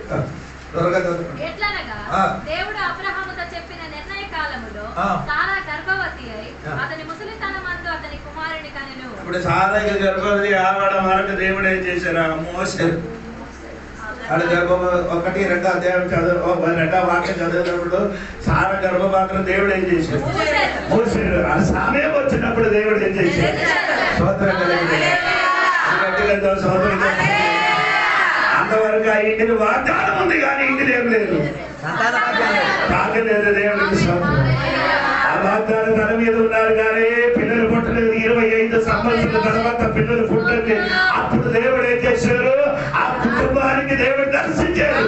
[SPEAKER 4] దేవుడు అబ్రహాముతో చెప్పిన నిర్ణయ కాలములో సారా గర్భవతి అయి అతని ముసలితనమందు అతని కుమారుని కనెను.
[SPEAKER 1] ఇప్పుడు సారా గర్భవతి ఆవిడ మరొక దేవుడు ఏం చేశారు? మోసే ఆడ గర్భం 1-2 అధ్యాయం చదువు 2వ వాక్యం చదివేటప్పుడు సారా గర్భపాత్ర దేవుడు ఏం చేశాడు? మోసాడు. ఆ సమయం వచ్చినప్పుడు దేవుడు ఏం చేశాడు? స్తోత్రం కలిగింది. అంతవరకు ఆ ఇంటిని వాగ్దానం ఉంది, కానీ ఇంటిని ఏం లేదు, తాగలేదు. దేవుడికి స్తోత్రం. ఆ వాగ్దానం తన మీద ఉన్నారు, కానీ పిల్లలు పుట్టలేదు. సంవత్సరం తర్వాత పిల్లలు పుట్టింది. అప్పుడు దేవుడు ఏం చేశారు? ఆ కుటుంబానికి దేవుడు దర్శించారు.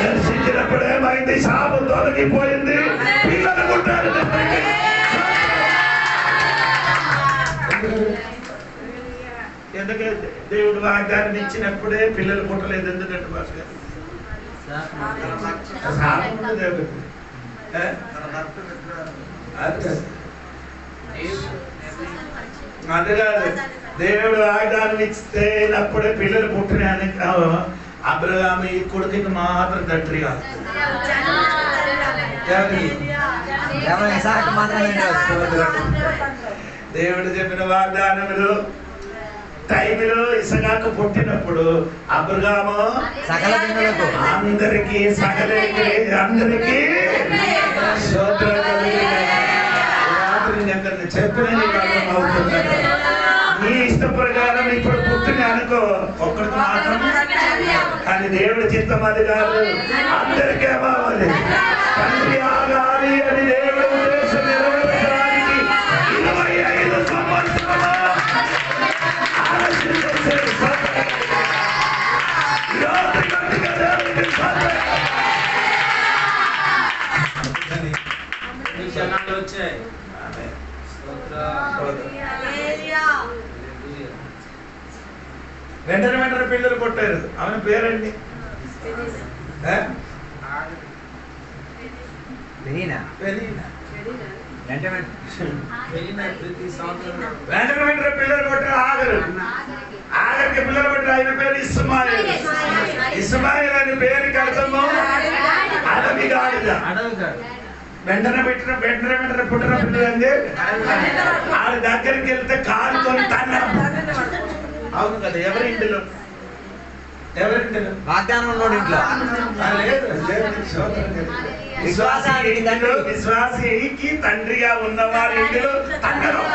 [SPEAKER 1] దర్శించినప్పుడు ఏమైంది? శాపం తొలగిపోయింది, పిల్లలు పుట్టారు. ఎందుకంటే దేవుడు వాగ్దానం ఇచ్చినప్పుడే పిల్లలు పుట్టలేదు. ఎందుకంటే భాష గారు దేవుడు అది కాదు. దేవుడు వాగ్దానం ఇచ్చినప్పుడే పిల్లలు పుట్టినాయని అబ్రహాము ఈ కొడుకుకి మాత్రం తండ్రి కాదు. దేవుడు చెప్పిన వాగ్దానములు టైంలో ఇసగాకు పుట్టినప్పుడు అబ్రహాము
[SPEAKER 3] సకల జనులకు
[SPEAKER 1] అందరికీ అందరికీ చెప్పిన నీ ఇష్ట ప్రకారం ఇప్పుడు పుట్టిన అనుకో ఒక్కడికి మాత్రం, కానీ దేవుడి చిత్తం అది కాదు, అందరికీ అవ్వాలి. తండ్రి ఆగాలి అని దేవుడు ఉద్దేశం నెరవేర్చడానికి 25 సంవత్సరాలు ఆలోచన చేశారు.
[SPEAKER 6] వచ్చాయి.
[SPEAKER 1] వెంటనే పిల్లలు పుట్టారు. ఆమె పేరండి వెంటనే పిల్లలు పుట్టారు. ఆగరికి పిల్లలు పుట్టారు. ఆయన పేరు ఇస్మాయిల్. ఇస్మాయిల్ అనే పేరుకి అర్థము అడవి గాడిద. వెంటనే పుట్టిన పిల్లలండి వాళ్ళ దగ్గరికి వెళ్తే కాలుకొని తన్నం. అవును కదా. ఎవరింటిలో
[SPEAKER 3] వాగ్దానంలో ఇంట్లో
[SPEAKER 1] విశ్వాసికి తండ్రిగా ఉన్నవారి ఇంటిలో తన్నడం.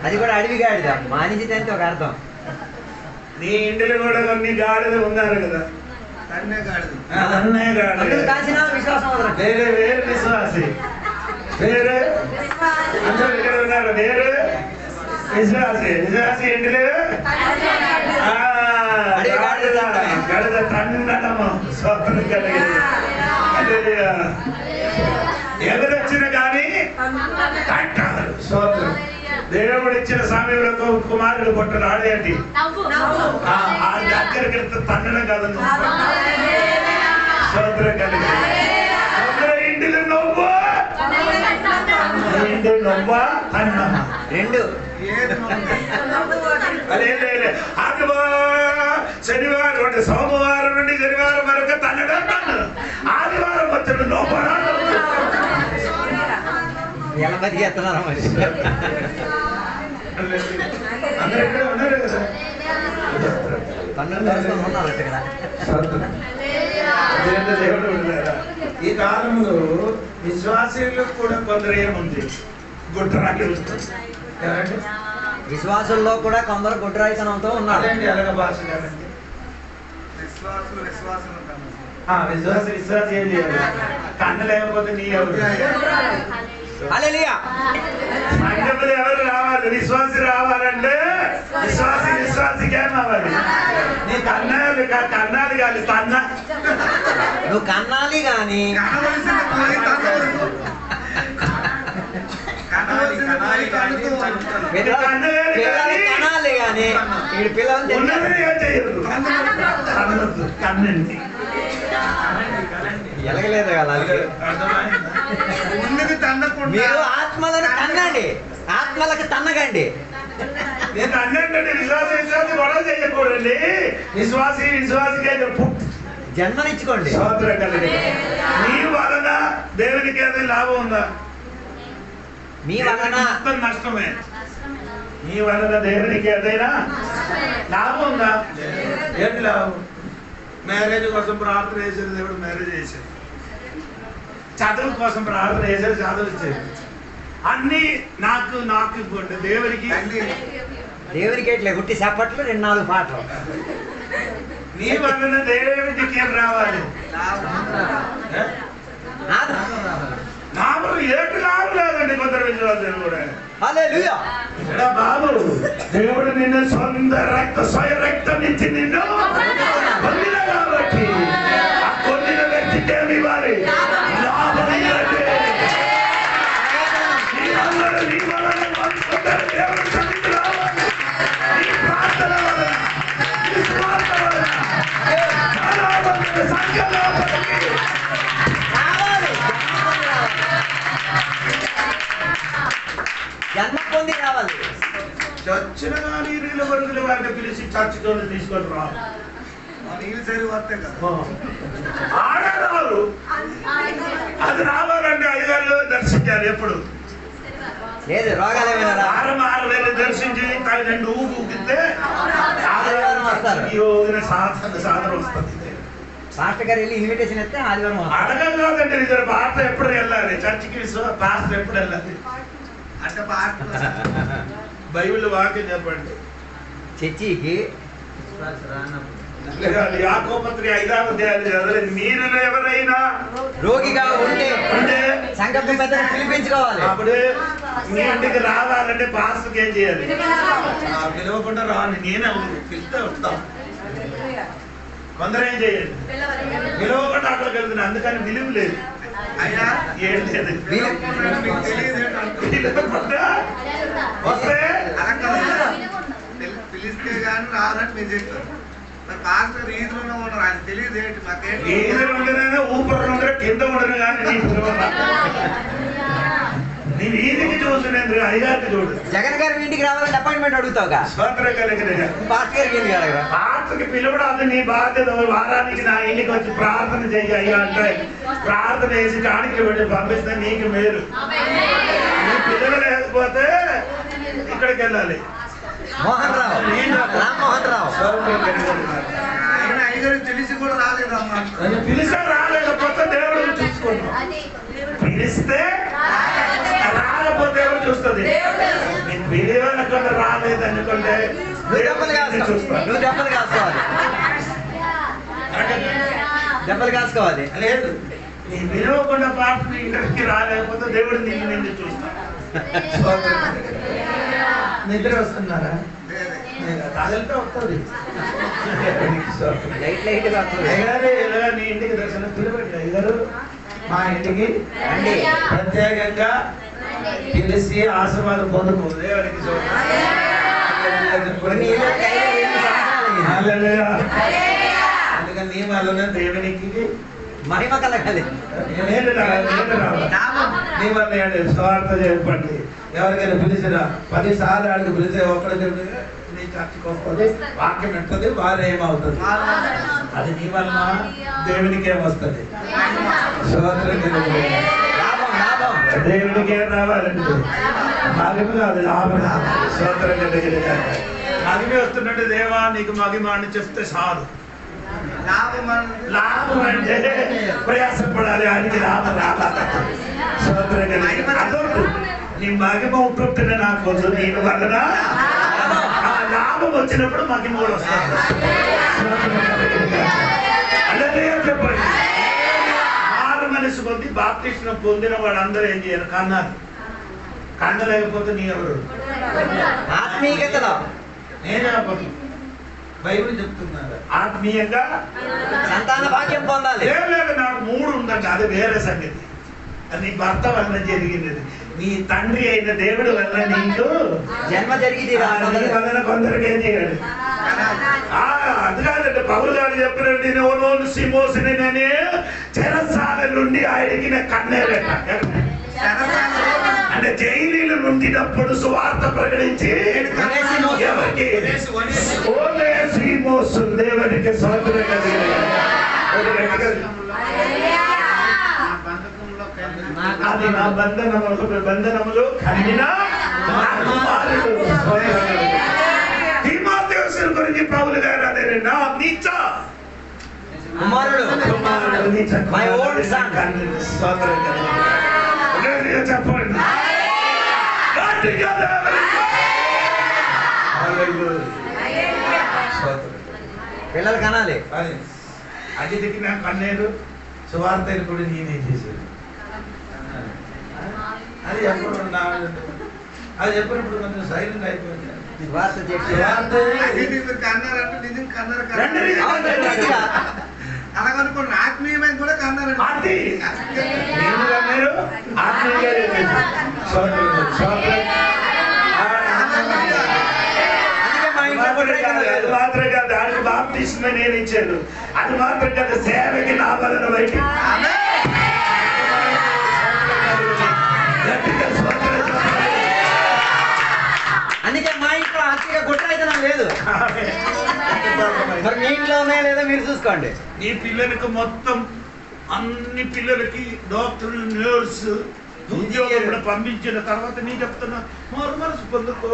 [SPEAKER 3] అది కూడా అడవి గాడిద. మానిషి అంటే ఒక అర్థం.
[SPEAKER 1] నీ ఇంటిలో కూడా కొన్ని గాడిద ఉన్నారు కదా. వేరే విశ్వాసి వేరే అందరూ ఇక్కడ ఉన్నారు. వేరే విశ్వాసి ఇంటిలో గడిద తన్నడము. స్వప్నం కలిగింది. ఎవరు వచ్చినా కానీ కంటారు. స్వప్నం దేవుడు ఇచ్చిన సమయంలో కుమారుడు పుట్టరు. ఆడేంటి ఆ దగ్గరికి తన్నడం కాదు. స్వప్నం కలిగింది. ఇంటిలో నవ్వు ఇంటి నవ్వ అన్నమా
[SPEAKER 3] రెండు.
[SPEAKER 1] శనివారం అంటే సోమవారం నుండి శనివారం వరకు తన్నడం తన్నడం. ఆదివారం వచ్చాడు నవ్వడా
[SPEAKER 3] ఎలా బతికేస్తున్నారు మరి.
[SPEAKER 1] అందరూ ఇక్కడ ఉన్నారు కదా. ఈ కాలంలో విశ్వాసీలు కూడా కొందరు ఏముంది గుడ్రాకి.
[SPEAKER 3] విశ్వాసుల్లో కూడా కొందరు గుడ్రాయితనంతో ఉన్నారు.
[SPEAKER 1] ఎలాగ భాష కాదండి. విశ్వాసి ఏం చేయాలి? కన్ను లేకపోతే నీ ఎవరు? సంఘములు ఎవరు రావాలి? విశ్వాసి రావాలంటే విశ్వాసికి ఏం అవ్వాలి? నీ కన్నాలి కాదు తన్న.
[SPEAKER 3] నువ్వు కన్నాలి గాని కనాలి గాని పిల్లలు ఎలగలేదు కదా. మీరు ఆత్మలను తన్నండి, ఆత్మలకు తన్నగండి.
[SPEAKER 1] నేను అన్నంటే విశ్వాసి గొడవ చేయకూడండి. విశ్వాసికి
[SPEAKER 3] జన్మనిచ్చుకోండి.
[SPEAKER 1] నీ వలన దేవునికి ఏదైనా లాభం ఉందా?
[SPEAKER 3] మీ వలన
[SPEAKER 1] నష్టమే. నీ వలన దేవునికి ఏదైనా లాభం ఉందా? ఏంటి లాభం? మ్యారేజ్ కోసం ప్రార్థన చేసేది దేవుడు మ్యారేజ్ చేసేది. చదువు కోసం ప్రార్థన చేసేది చదువు ఇచ్చేది. అన్ని నాకు ఇవ్వండి.
[SPEAKER 3] దేవునికి ఎట్లే గుట్టి చప్పట్లు 2-4 పాటలు.
[SPEAKER 1] నీ వలన దేవునికి ఏం రావాలి? లాభం ఏటి లాభం లేదండి. రావాలండి కొందరు విశ్వాసం కూడా.
[SPEAKER 3] హల్లెలూయా.
[SPEAKER 1] ఎడా బాబు, దేవుడు నిన్ను స్వయ రక్తం ఇచ్చి నిన్ను పొందిన కాబట్టి ఆ పొందిన వ్యక్తికి ఏమి ఇవ్వాలి? లాభం ఇవ్వండి. నీ వలన కొందరు దేవుడు సన్నిధికి రావాలి. నీ ప్రార్థన వలన, నీ స్వార్థ వలన చాలా మంది సంఖ్య లోపలికి
[SPEAKER 3] జన్మ పొంది రావాలి.
[SPEAKER 1] చచ్చిన కానీ నీళ్ళ వరుగుల వారిని పిలిచి చర్చితో తీసుకొని రా.
[SPEAKER 5] నీళ్ళు సరి వస్తాయి కదా.
[SPEAKER 1] ఆడరాలు అది రావాలంటే అయ్యగారు దర్శించాలి. ఎప్పుడు
[SPEAKER 3] లేదు రోగాలు ఏమైనా రా.
[SPEAKER 1] వారం 6 వేలు దర్శించి తను 2 ఊగితే
[SPEAKER 3] ఆదివారం వస్తారు.
[SPEAKER 1] సాధన వస్తుంది.
[SPEAKER 3] పాస్టర్ గారు వెళ్ళి ఇన్విటేషన్ ఇస్తే ఆదివారం వస్తారు.
[SPEAKER 1] అడగం కాదండి, ఇద్దరు పాస్టర్ ఎప్పుడు వెళ్ళాలి చర్చికి? పాస్టర్ ఎప్పుడు వెళ్ళాలి?
[SPEAKER 5] అంటే పాట
[SPEAKER 1] బైబిల్ వాక్యం చెప్పండి.
[SPEAKER 3] చర్చికి
[SPEAKER 1] యాకోబు 5వ అధ్యాయం చదవలేదు. మీరు ఎవరైనా
[SPEAKER 3] రోగిగా ఉంటే
[SPEAKER 1] అంటే
[SPEAKER 3] సంఘం పెద్దలు పిలిపించుకోవాలి.
[SPEAKER 1] అప్పుడు మీ ఇంటికి రావాలంటే పాస్టర్కి ఏం చేయాలి? పిలవకుండా రావాలి. నేనే పిలిస్తే వస్తాం. కొందరు ఏం చేయండి, పిలవకుండా అక్కడికి వెళ్తున్నా. అందుకని విలువ లేదు.
[SPEAKER 5] అయ్యా
[SPEAKER 1] ఏం లేదు,
[SPEAKER 5] మీకు తెలియదు
[SPEAKER 1] పిలవకుండా వస్తే
[SPEAKER 5] అలా కదా. పిలిస్తే కానీ రాదని మీరు చెప్తారు. మరి పాస్టర్ రీతిలోనే ఉన్నారు, ఆయన తెలియదు ఏంటి మాకేంటి.
[SPEAKER 1] ఏదో ఉండనే ఊపర్ ఉండరు, కింద ఉండరు. కానీ నీ నీ వీధికి చూసినందుకు అయ్యాకి చూడు.
[SPEAKER 3] జగన్ గారి ఇంటికి రావాలంటే అపాయింట్మెంట్ అడుగుతావుగా.
[SPEAKER 1] స్వాతంత్ర కలిగిన
[SPEAKER 3] పాస్టర్ గారికి ఎందుకు అడగరా?
[SPEAKER 1] పాస్టర్కి పిలవడం నీ బాధ్యత. వారానికి నా ఇంటికి వచ్చి ప్రార్థన చెయ్యి అయ్యా అంటే ప్రార్థన చేసి కాணிకలు పెట్టి పంపిస్తే నీకు మేలు. నీ పిలవలేకపోతే ఇక్కడికి వెళ్ళాలి.
[SPEAKER 3] మోహన్ రావు, రామ్మోహన్ రావు.
[SPEAKER 5] ఆయన అయ్యగారికి తెలిసి కూడా రాలేదమ్మా.
[SPEAKER 1] పిలిస్తే రాలేకపోతే దేవుడు చూసుకున్నాం. పిలిస్తే రాకపోతే ఎవరు చూస్తుంది? నేను పిలివనుకుంటే రాలేదనుకుంటే
[SPEAKER 3] నువ్వు దెబ్బలు కాసుకోవాలి. నువ్వు దెబ్బలు కాసుకోవాలి. దెబ్బలు కాసుకోవాలి.
[SPEAKER 1] లేదు, నీ పిలవకుండా పాపని ఇంటికి రాలేకపోతే దేవుడు నిన్ను చూస్తాడు. నిద్ర వస్తున్నారా? అదంతా వస్తుంది.
[SPEAKER 3] లైట్ లైట్ గా వస్తుంది.
[SPEAKER 1] అయ్యారు నీ ఇంటికి దర్శనం పిలవండి. అయ్యారు మా ఇంటికి ప్రత్యేకంగా పిలిచి ఆశీర్వాదం పొందుకో. దేవునికి అందుకని నీ వల్లనే దేవునికి
[SPEAKER 3] మహిమ కలగాలి.
[SPEAKER 1] నీ వల్ల స్వార్థ చెప్పండి. ఎవరికైనా పిలిచినా 10 సార్లు ఆడికి పిలిచే ఒక్కడికి నీ చర్చకు వస్తుంది, వాక్యం ఉంటుంది, వారు ఏమవుతుంది? అది నీ వల్ల దేవునికి ఏమొస్తుంది?
[SPEAKER 3] లాభం లాభం.
[SPEAKER 1] దేవునికి ఏం రావాలండి? మహిమ కాదు, లాభం. స్తోత్రం కలిగిన మహిమ వస్తున్నట్టు దేవా నీకు మహిమ అని చెప్తే చాలు. లాభం అంటే ప్రయాసపడాలి, ఆయనకి లాభం రావాలి. స్తోత్రం కలిగిన అదొద్దు. నీ మహిమ ఉంటుంటే నాకు వద్దు. నేను వలన ఆ లాభం వచ్చినప్పుడు మహిమ కూడా వస్తుంది. అలాగే చెప్పండి. మారు మనసు పొంది బాప్టిస్టును పొందిన వాడు ఏం చేయాలి? కన్నారు. కన్నలేకపోతే నీ ఎవరు?
[SPEAKER 3] ఆత్మీయతలో
[SPEAKER 1] నేనే బైబిల్ చెప్తున్నారు. ఆత్మీయంగా
[SPEAKER 3] సంతాన భాగ్యం పొందాలి.
[SPEAKER 1] లేదు, నాకు 3 ఉందండి. అది వేరే సంగతి. అది నీ భర్త వల్ల జరిగింది. నీ తండ్రి అయిన దేవుడు వల్ల నీకు
[SPEAKER 3] జన్మ జరిగింది.
[SPEAKER 1] కొందరికి ఏం చేయాలి? అది కాదండి. పౌలు గారు చెప్పినట్టు సిమోసిని నేను చెరసాల నుండి ఆయనకి కన్నేరట. అంటే జైలు నుండినప్పుడు సువార్త ప్రకటించి ఎవరికి? దేవునికి స్వాతంత్రం కలిగిన అది నా బంధనములు కలిగిన తీమోథెయుసు గురించి పౌలు గారు అదే నా నీచ
[SPEAKER 3] కుమారుడు, మై ఓన్ సన్.
[SPEAKER 1] స్వాతంత్రం కలిగిన చెప్పండి.
[SPEAKER 3] పిల్లలు కనాలి.
[SPEAKER 1] అజితికి నాకు కన్నేరు సువార్తను కూడా నేనే చేశాను. అది ఎప్పుడు అది చెప్పినప్పుడు కొంచెం సైలెంట్ అయిపోయింది.
[SPEAKER 5] అలాగనుకోండి ఆత్మీయమైన కూడా కన్నారండి.
[SPEAKER 1] అది మాత్రం కాదు, ఆడికి బాప్తిస్మ నేను ఇచ్చాను. అది మాత్రం కాదు, సేవకి నా వలన బయట
[SPEAKER 3] అందుకే మా ఇంట్లో అతిగా గుట్రైతనం లేదు. మరి మీ ఇంట్లో ఉన్నాయా లేదా మీరు చూసుకోండి.
[SPEAKER 1] ఈ పిల్లలకి మొత్తం అన్ని పిల్లలకి డాక్టర్ నర్సు ఉద్యోగం కూడా పంపించిన తర్వాత నీ చెప్తున్నా మారు మనసు పొందుకో,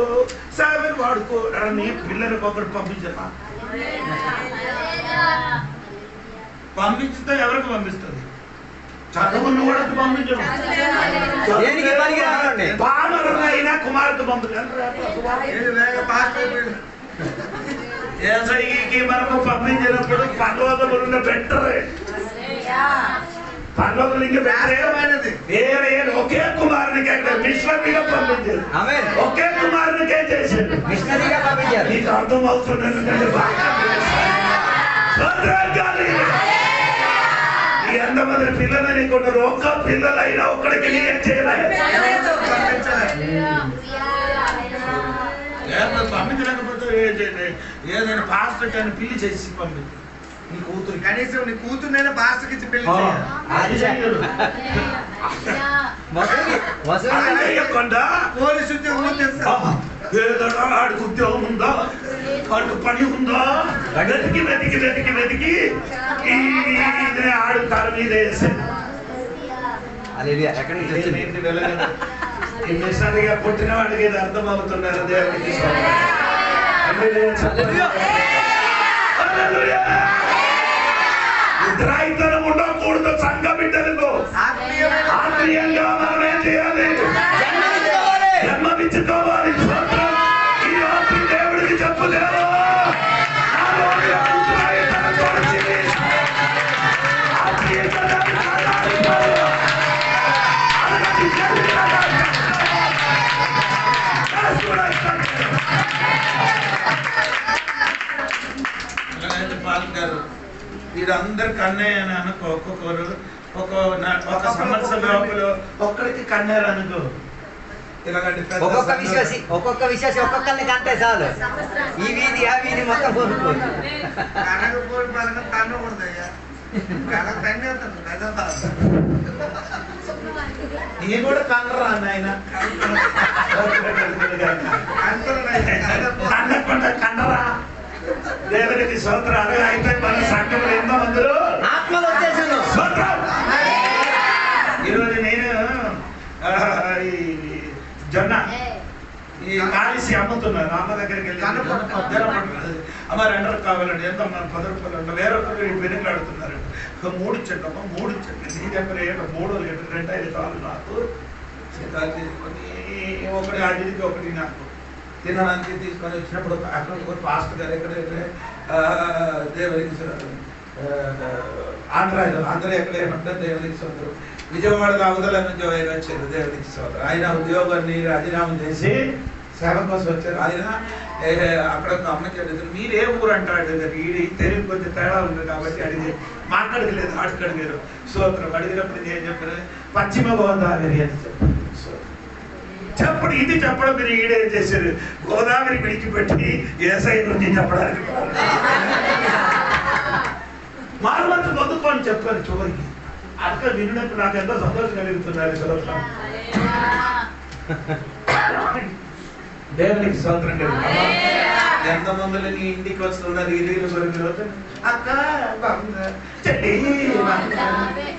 [SPEAKER 1] సేవలు వాడుకో నీ పిల్లలకు ఒకటి పంపించరా? పంపించితే ఎవరికి పంపిస్తుంది? చదువుకున్న వాళ్ళకి పంపించడం. పామరులైనా కుమారుడు పంపించడానికి మనము పంపించినప్పుడు పర్వతములున్న బెటరే. పర్వతులు ఇంకా బెటరేమైనది వేరే ఒకే కుమారునికి మిషనరీగా పంపించారు. ఒకే కుమారునికే చేశారు,
[SPEAKER 3] మిషనరీగా పంపించారు.
[SPEAKER 1] నీకు అర్థం అవుతుంది. ఎంతమంది పిల్లలని కొన్నారు, ఒక్క పిల్లలైనా ఒక్కడికి ఏం చేయలేదు. పంపించలేకపోతే ఏదైనా పాస్టర్ కానీ పెళ్లి చేసి పంపించు. నీ కూతురు
[SPEAKER 5] కనీసం నీ కూతురునైనా పాస్టర్కి ఇచ్చి పెళ్లి పోలీసు ఉద్యోగం
[SPEAKER 1] ఏదైనా ఆడికి ఉద్యోగం ఉందా, వాడికి పని ఉందా, వెతికి వెతికి వెతికి వెతికి ఆడు తల మీద వేసాడు. మిషనరీగా పుట్టిన వాడికి ఇది అర్థం అవుతున్నారు. దేవుడికి ఉద్రాయితనం ఉండకూడదు. సంఘ బిడ్డలకు ఆత్మీయంగా మనం ఏం చేయాలి? జన్మనిచ్చుకోవాలి. ఈ రాత్రి దేవుడికి చెప్పలేవు. పాల్గారు వీరందరు కన్నయ్య అని అనుకో, ఒక్కొక్కరు ఒక సంవత్సరం లోపల ఒక్కడికి కన్నారు అనుకో.
[SPEAKER 3] ఒక్కొక్క విశ్వాసి ఒక్కొక్కరిని కంటే చాలు. ఈ వీధి ఆ వీధి మొత్తం కోరుకోదు.
[SPEAKER 5] కనకపోయి పలక తన్నకూడదయ్యా, కనక తన్నేస్తాను.
[SPEAKER 1] నేను కూడా కన్నరా నాయన, కన్నకుండా కన్నరా. దేవునికి స్తోత్రం. అయితే మన సంఘంలో ఎంతో మందులు
[SPEAKER 3] ఆత్మలు వచ్చేసాను.
[SPEAKER 1] ఈరోజు నేను జొన్న ఈ కాలిసి అమ్ముతున్నాను. అమ్మ దగ్గరికి వెళ్ళి అమ్మ 2 కావాలండి, ఎంత మన 10 రూపాయలు అంట. వేరొకరు వెనుకలాడుతున్నారు. 3 ఇచ్చండి అమ్మ, 3 ఇచ్చండి. నీ దగ్గర 3 2 5 చాలు నాకు. ఒకటి అదికి ఒకటి నాకు తినడానికి తీసుకొని వచ్చినప్పుడు అక్కడ ఒక పాస్టర్ గారు ఎక్కడ దేవునికి ఆంధ్ర ఎక్కడ ఏమంటారు దేవునికి సోదరు విజయవాడలో అవతల నుంచి ఆయన వచ్చారు. దేవునికి సోదరు ఆయన ఉద్యోగాన్ని రాజీనామా చేసి సేవ కోసం వచ్చారు. ఆయన అక్కడ అమ్మకి అడుగుతారు, మీరు ఏ ఊరు అంటాడు. ఈడి తెలుగు కొంచెం తేడా ఉంది కాబట్టి అడిగి మాట్లాడలేదు. అడిగారు సోదరం. అడిగినప్పుడు నేను చెప్పాను పశ్చిమ గోదావరి అని చెప్పాను. చెప్పడు ఇది చెప్పడం మీరు ఈడేం చేశారు, గోదావరి విడిచిపెట్టి ఏసై గురించి చెప్పడానికి మారుమంత పొందుకొని చెప్పారు. చివరికి అక్కడ విన్నప్పుడు నాకు ఎంతో సంతోషం కలుగుతున్నారు. దేవునికి స్తోత్రం కలుగుతుంది. ఎంతమందిలో నీ ఇంటికి వస్తున్నారు ఇల్లు కొరకు అక్క చెట్టి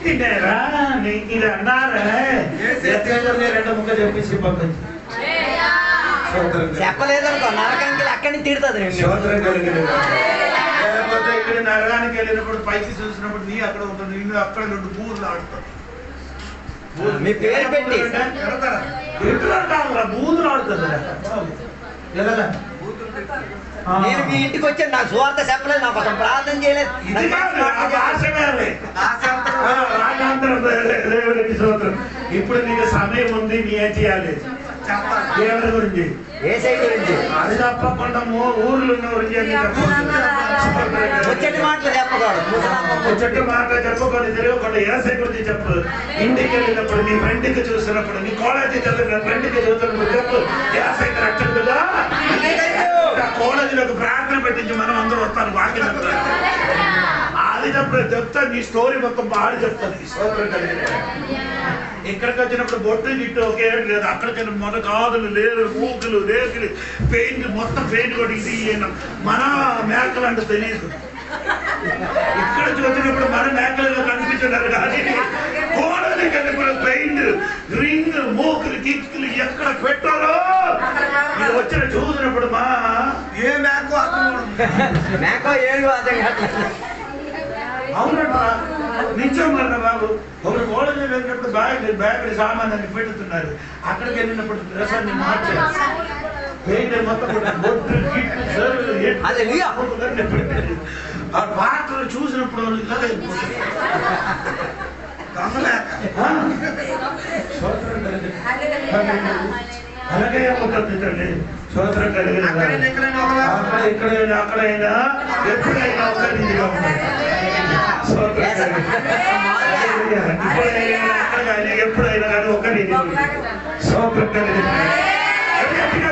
[SPEAKER 1] తిన్నారా ఇది అన్నారా 2 ముక్క చెప్పేసి పంపించి
[SPEAKER 3] చెప్పలేదనుకో నరకానికి అక్కడి నుంచి తిడుతుంది.
[SPEAKER 1] స్తోత్రం కలిగింది. లేకపోతే ఇక్కడ నరకానికి వెళ్ళినప్పుడు పైకి చూసినప్పుడు నీ అక్కడ ఉంటుంది, నిన్ను అక్కడ 2 బూర్లు ఆడుతావు.
[SPEAKER 3] మీ పేరు పెట్టి
[SPEAKER 1] బూతులు ఆడుతుంది. ఎలాగా
[SPEAKER 3] నేను మీ ఇంటికి వచ్చాను, నాకు సువార్త చెప్పలేదు, నాకు అసలు ప్రార్థన చేయలేదు.
[SPEAKER 1] ఇది ఇప్పుడు నీకు సమయం ఉంది, నీ ఏం చేయాలి? దేవుడి గురించి అది తప్పకుండా ఊర్లు ఉన్న గురించి
[SPEAKER 3] ముచ్చటి మాటలు చెప్పకూడదు,
[SPEAKER 1] ముచ్చటి మాటలు చెప్పకుండా తిరగకుండా ఏసై గురించి చెప్పు. ఇంటికి వెళ్ళినప్పుడు నీ ఫ్రెండ్కి చూసినప్పుడు, నీ కాలేజీ చదివిన ఫ్రెండ్కి చూసినప్పుడు చెప్పు ఏసై రక్షకుడుగా. కాలేజీలోకి ప్రార్థన పెట్టించి మనం అందరూ వస్తాను వాక్యం అది చెప్తా. నీ స్టోరీ మొత్తం బాగా చెప్తాను. ఇక్కడికి వచ్చినప్పుడు బొట్టు గిట్టు ఒకే లేదు, అక్కడికి మన కాదులు లేదు, మూకులు రేకులు పెయింట్ మొత్తం పెయింట్ కూడా ఇది మన మేకలు అంటే తెలియదు. ఇక్కడ వచ్చినప్పుడు మన మేకలుగా కనిపించున్నారు కానీ కోడలికి వెళ్ళినప్పుడు పెయింట్ రింగ్ మూకులు కిక్కులు ఎక్కడ పెట్టారో ఇది వచ్చిన చూసినప్పుడు మా
[SPEAKER 5] ఏ మేకో
[SPEAKER 3] మేకో ఏళ్ళు
[SPEAKER 1] అవునట్రా నిత్యం మరణ బాబు. ఒకరు కోడలు వెళ్ళినప్పుడు బ్యాగ్ సామాన్యాన్ని పెడుతున్నారు, అక్కడికి వెళ్ళినప్పుడు రసాన్ని మార్చారు, పెయింట్ మొత్తం ఆ పాత్రలు చూసినప్పుడు అలాగే ఉంటుంది. స్తోత్రం కలిగిన ఎక్కడైనా అక్కడైనా ఎప్పుడైనా ఒకరిగా ఎప్పుడైనా కానీ ఒకరి స్తోత్రం కలిగిన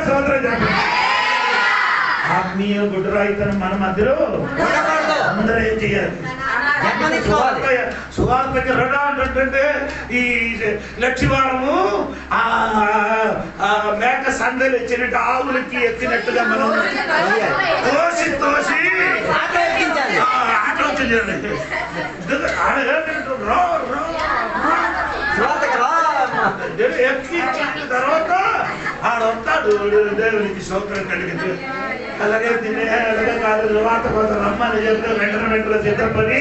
[SPEAKER 1] స్తోత్రం చెప్పండి. ఆత్మీయ గుడ్రాయితనం మన మధ్యలో అందరూ ఏం చేయాలి? సువార్తకి రడా అంటే ఈ లక్షవారము మేక సందలు ఇచ్చినట్టు ఆవులకి ఎత్తినట్టుగా మనం తోసి తోసి ఆట వచ్చింది. ఎక్కించిన తర్వాత ఆడొస్తాడు దేవునికి స్తోత్రం కలిగింది. అలాగే సువార్త కోసం రమ్మని చెప్పి వెంటనే సిద్ధపడి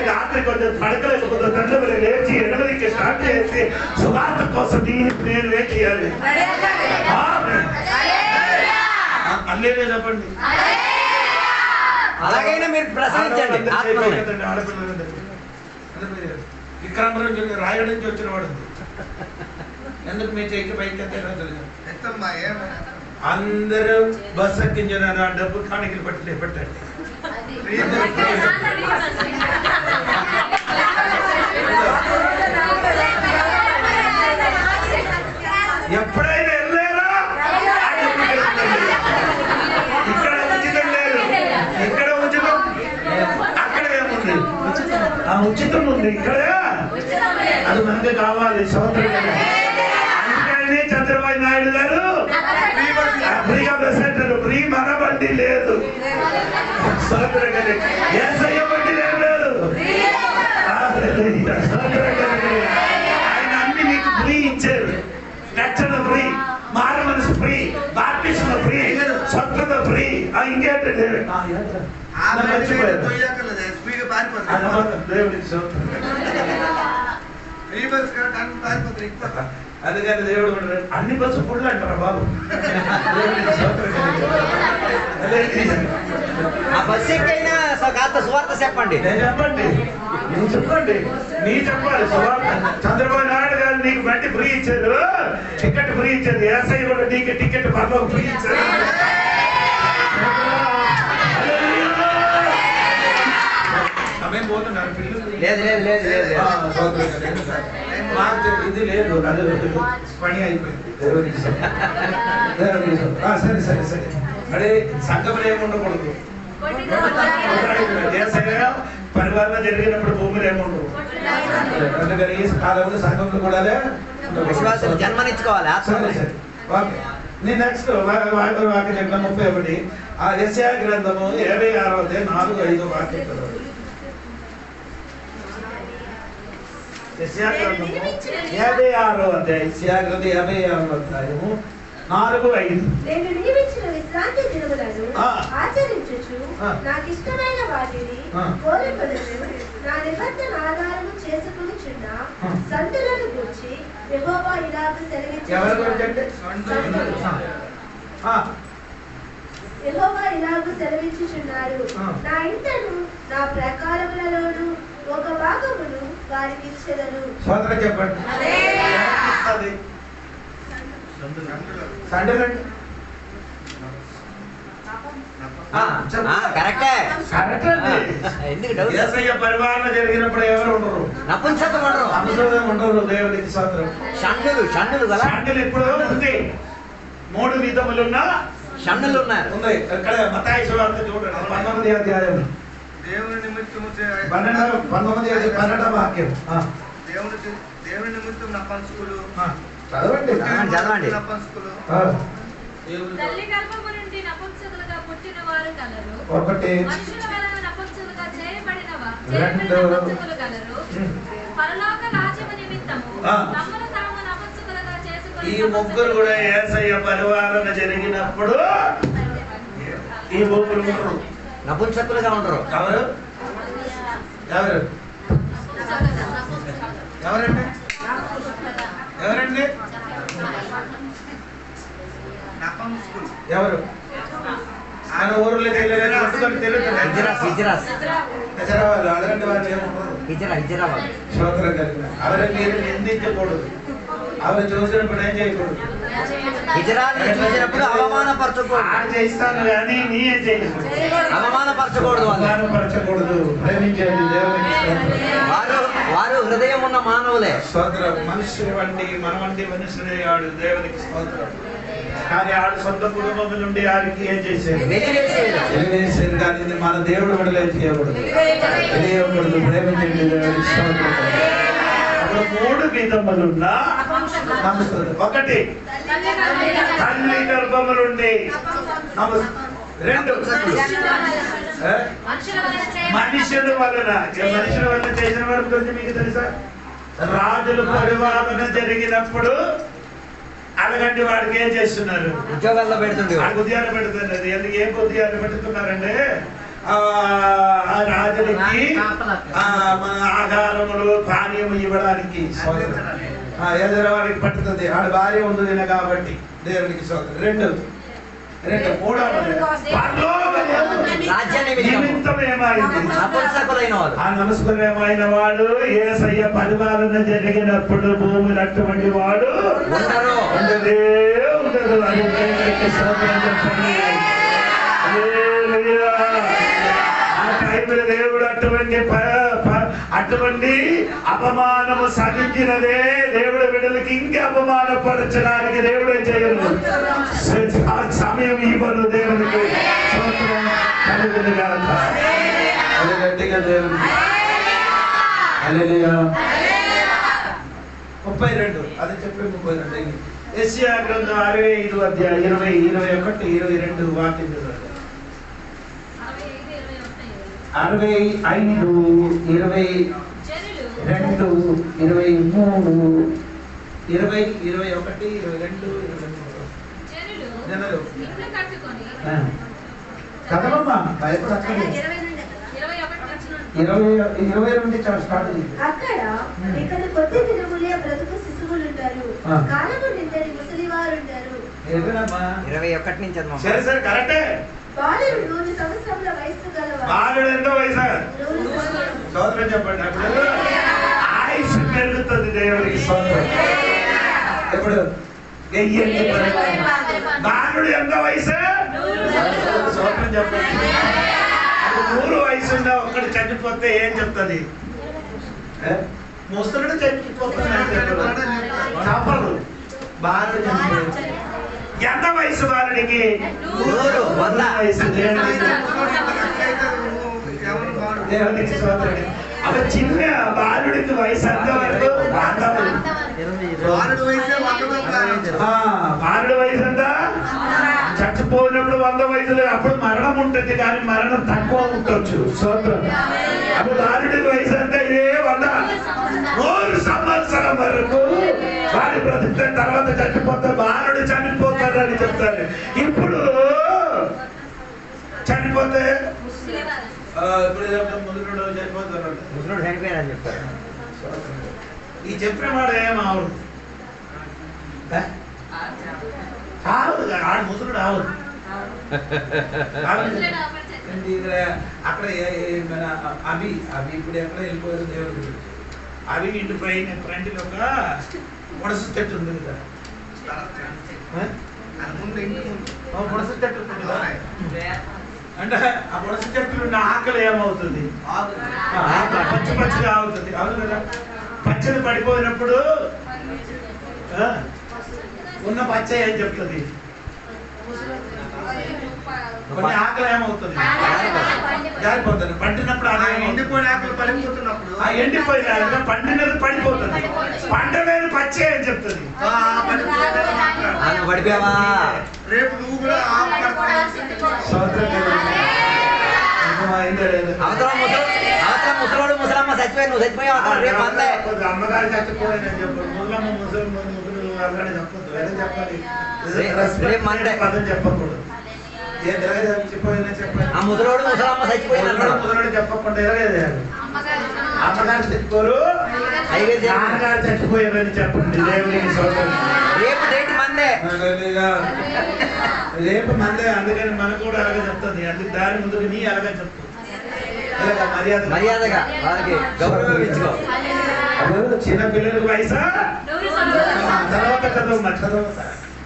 [SPEAKER 1] రాత్రి కొంచెం పడకలేకపోతే తండ్రి లేచి 8కి స్టార్ట్ చేసి సువార్త కోసం నేను ఏం చేయాలి? అల్లేనే చెప్పండి.
[SPEAKER 3] అలాగైనా మీరు ప్రసంగించండి.
[SPEAKER 1] ఆడపిల్లలు ఇక్కడ రాయడం నుంచి వచ్చిన వాడు ఎందుకు మీ చెయ్యి పైకి అందరూ బస్ ఎక్కించిన డబ్బు కాணிకలు పట్టి పెట్టండి. ఎప్పుడైనా వెళ్ళారా? ఇక్కడ ఉచితం లేదు, ఇక్కడ ఉచితం, అక్కడ ఏముంది? ఆ ఉచితం ఉంది ఇక్కడ, అది మనకి కావాలి. సోదరుడు అందుకని చంద్రబాబు నాయుడు గారు ఫ్రీగా బస్ అంటారు. ఫ్రీ మన బండి లేదు, ఏసయ్య బండి లేదు. ఆయన అన్ని మీకు ఫ్రీ ఇచ్చారు. రక్షణ ఫ్రీ, మార మనసు ఫ్రీ, బాప్టిజం ఫ్రీ, స్వచ్ఛత ఫ్రీ. ఇంకేంటండి అందుకని దేవుడు అన్ని బస్సు ఫుల్ అంటారా బాబు?
[SPEAKER 3] ఆ బస్సు ఎక్కైనా సువార్త చెప్పండి.
[SPEAKER 1] చెప్పండి, నువ్వు చెప్పండి, నీ చెప్పాలి సువార్త. చంద్రబాబు నాయుడు గారు నీకు బండి ఫ్రీ ఇచ్చారు, టికెట్ ఫ్రీ ఇచ్చారు. ఏసఐ కూడా నీకు టికెట్ పర్లోకి ఫ్రీ ఇచ్చారు. సమయం పోతున్నారు పిల్లలు. ఇది లేదు, పని అయిపోయింది. సరే సరే సరే. అదే సంఘంలో ఏముండకూడదు, పరివారంలో జరిగినప్పుడు భూములు ఏముండవు. అందుకని ఈ కాలంలో సంఘంలో కూడా
[SPEAKER 3] విశ్వాసం జన్మనిచ్చుకోవాలి.
[SPEAKER 1] సరే సరే ఓకే. నేను నెక్స్ట్ వాక్యం 31 ఆ యెషయా గ్రంథము 76 4-5 వాక్యం. యెషయా గ్రంథము 76 అధ్యాయం, యెషయా గ్రంథం 76 అధ్యాయము 4-5.
[SPEAKER 2] నేను నియమించిన విశ్రాంతి దినములను ఆచరించుచు నాకు ఇష్టమైన వాటిని కోరికలను నా నిబంధన ఆధారము చేసుకొనుచున్న సంతులను గురించి యెహోవా ఇలాగ సెలవిచ్చుచున్నాడు. నా ఇంటను నా ప్రకారములలోను ఒక భాగమును వారికి ఇచ్చెదను.
[SPEAKER 1] సోదరు చెప్పండి. సండులండి.
[SPEAKER 3] కరెక్టే. ఎందుకు డౌట్?
[SPEAKER 1] యేసయ్య పరిపాలన జరిగినప్పుడు ఎవరు ఉండరు?
[SPEAKER 3] నపుంసకం
[SPEAKER 1] ఉండరు. దేవునికి స్తోత్రం.
[SPEAKER 3] షండులు కదా.
[SPEAKER 1] షండులు ఇప్పుడు ఉంది. 3 విధములున్న
[SPEAKER 3] షండులు ఉన్నారు.
[SPEAKER 1] ఉన్నాయి. ఇక్కడ మత్తయి సువార్త చూడండి 19వ అధ్యాయం.
[SPEAKER 5] దేవుని నిమిత్తము
[SPEAKER 1] 19వ వాక్యం.
[SPEAKER 5] దేవుని నిమిత్తం నపంసకులు.
[SPEAKER 1] చదవండి.
[SPEAKER 5] నపంసకులు.
[SPEAKER 4] తల్లి గర్భము నుండి నపుంసకులుగా పుట్టిన వారు కలరు.
[SPEAKER 1] ఒకటి.
[SPEAKER 4] మనుషుల వలన నపుంసకులుగా చేయబడిన
[SPEAKER 1] రెండు.
[SPEAKER 4] నపుంసకులు కలరు. పరలోక రాజ్యము నిమిత్తము తమను తాము నపుంసకులుగా చేసుకొని
[SPEAKER 1] ఈ ముగ్గురు కూడా యేసయ్య పరిపాలన జరిగినప్పుడు ఈ ముగ్గురు ఉండరు.
[SPEAKER 3] నపుంసకులుగా ఉండరు.
[SPEAKER 1] ఎవరు? ఎవరండి? ఎవరండి?
[SPEAKER 5] నపంసకులు.
[SPEAKER 1] ఎవరు? ఆయన ఊర్లో అవరే మీరు నిందించకూడదు. అవి చూసినప్పుడు ఏం చేయకూడదు.
[SPEAKER 3] చూసినప్పుడు అవమానపరచకూడదు.
[SPEAKER 1] చేస్తాను కానీ నీయే చేయకూడదు.
[SPEAKER 3] అవమానపరచకూడదు.
[SPEAKER 1] ప్రేమించండి. దేవునికి
[SPEAKER 3] వారు హృదయం ఉన్న మానవులే.
[SPEAKER 1] స్తోత్రం. మనుషుని వంటి మన వంటి మనుషులే ఆడు. దేవునికి స్తోత్రం. కానీ ఆడు సొంత కుటుంబం నుండి ఆడికి ఏం చేసేది? వెలివేసేది. కానీ ఇది మన దేవుడు విడలేదు చేయకూడదు. తెలియకూడదు. ప్రేమించండి. దేవునికి స్తోత్రం. అప్పుడు 3 విధములున్న ఒకటి తల్లి గర్భము నుండి 2 మనుషుల వలన చేసిన వారి గురించి మీకు తెలుసా? రాజుల పరిపాలన జరిగినప్పుడు అలాగంటే వాడికి ఏం చేస్తున్నారు?
[SPEAKER 3] ఉద్యోగాల్లో పెడుతుంది.
[SPEAKER 1] ఉద్యోగాలు పెడుతున్నది. ఎందుకు ఏం ఉద్యోగాలు పెడుతున్నారంటే ఆ రాజులకి మన ఆహారములు పానీయము ఇవ్వడానికి ఎదురవాడికి పట్టుతుంది. ఆడ భార్య ఉంది కాబట్టి దేవునికి సోదరు. 2 నమస్కరమైన వాడు యేసయ్య పరిపాలన జరిగినప్పుడు భూములు అటువంటి వాడు ఉండదే ఉండదు. అది చెప్పండి. ఆ టైంలో దేవుడు అటువంటి అపమానము సహించినదే దేవుడు బిడ్డలకి ఇంకా అపమానపరచడానికి దేవుడే చేయరు. సమయం ఇవ్వరు. దేవునికి గట్టిగా దేవునికి 32 అది చెప్పి 32 యెషయా గ్రంథం 65 అధ్యాయం 20, 21, 22 వాక్యం చదవండి. 65, 22, 23, 20, 21, 22, 23 జనులు కదలమ్మా భయపడక్కర్లేదు. 20 నుండి స్టార్ట్ చేయండి.
[SPEAKER 2] అక్కడ ఇక్కడ కొద్ది దినములే బ్రతుకు శిశువులు ఉంటారు. కాలము నిండని ముసలి వారు ఉంటారు.
[SPEAKER 3] 21 నుంచి
[SPEAKER 1] సరే సరే కరెక్టే.
[SPEAKER 2] బాలుడు 100 సంవత్సరముల వయస్సు గలవాడు.
[SPEAKER 1] బాలుడు ఎంత వయసు? సోదరం చెప్పండి. అప్పుడు ఆయుష్ పెరుగుతుంది. దేవుడికి సోదరం. ఎప్పుడు బాలుడు ఎంత వయసు? సోదరం చెప్పండి. 100 వయసు ఉన్న ఒక్కడు చనిపోతే ఏం చెప్తుంది? ముసలుడు చనిపోతుంది చెప్పరు. బాలుడు చనిపోయింది. ఎంత వయసు బాలుడికి?
[SPEAKER 3] 100
[SPEAKER 1] వయసు. దేవునికి స్తోత్రం. అవి చిన్న బాలుడికి వయసు ఎంత వరకు? బాలుడు వయసు ఎంత? చచ్చిపోయినప్పుడు 100 వయసులో అప్పుడు మరణం ఉంటుంది. కానీ మరణం తక్కువ ఉండొచ్చు. స్తోత్రం. అప్పుడు బాలుడి వయసు అంటే ఇదే 100 సంవత్సరం వరకు వాడి బ్రతికిన తర్వాత చచ్చిపోతారు. బాలుడు చనిపోతారని చెప్తారు. ఇప్పుడు చనిపోతే ముదురుడు చనిపోతారు.
[SPEAKER 3] ముసలుడు చనిపోయారని చెప్తారు.
[SPEAKER 1] ఈ చెప్పిన వాడు ఏమావుడు ఆవుడు. ఆడు ముసలుడు ఆవుడు. అక్కడ మన అవి ఇప్పుడు ఎక్కడ వెళ్ళిపోయారు దేవుడు గురించి. అవి ఇంటి పైన ఫ్రంట్లో ఒక ముడస చెట్టు ఉంది కదా, ముడస చెట్టు ఉంటుంది కదా. అంటే ఆ ముడస చెట్లు ఉన్న ఆకలి ఏమవుతుంది, పచ్చి పచ్చిగా అవుతుంది. అవును కదా, పచ్చడి పడిపోయినప్పుడు ఉన్న పచ్చ ఏం చెప్తుంది, కొన్ని ఆకలి ఏమవుతుంది, జారిపోతుంది. పండినప్పుడు
[SPEAKER 5] ఎండిపోయిన ఆకలి పడిపోతున్నప్పుడు
[SPEAKER 1] ఎండిపోయిన పండినది పడిపోతుంది. పండలేదు పచ్చ ఏం చెప్తుంది,
[SPEAKER 3] పడిపోయావా
[SPEAKER 5] రేపు నువ్వు కూడా
[SPEAKER 3] ముసలోడు ముసలమ్మ చచ్చిపోయి నువ్వు చచ్చిపోయావు రేపు అంతే.
[SPEAKER 1] అమ్మగారు చచ్చిపోయానని చెప్పారు, ముసలమ్మ ముసలమ్మ అక్కడ చెప్పొద్దు, వేరే చెప్పాలి. పదం చెప్పకూడదు.
[SPEAKER 3] ఆ ముసలోడు ముసలమ్మ చచ్చిపోయింది
[SPEAKER 1] ముసలోడు చెప్పకుండా ఎలాగేది అమ్మగారు చచ్చిపోరు, నాన్నగారు చచ్చిపోయారని చెప్పండి. దేవునికి సోదరు
[SPEAKER 3] రేపు డేట్ మందే,
[SPEAKER 1] రేపు మందే. అందుకని మనకు కూడా అలాగే చెప్తుంది. అందుకు దాని ముందుకు నీ అలాగే చెప్తుంది.
[SPEAKER 3] మర్యాదగా వాళ్ళకి గౌరవం ఇచ్చుకో.
[SPEAKER 1] చిన్న పిల్లలకు వయసా తర్వాత చదువు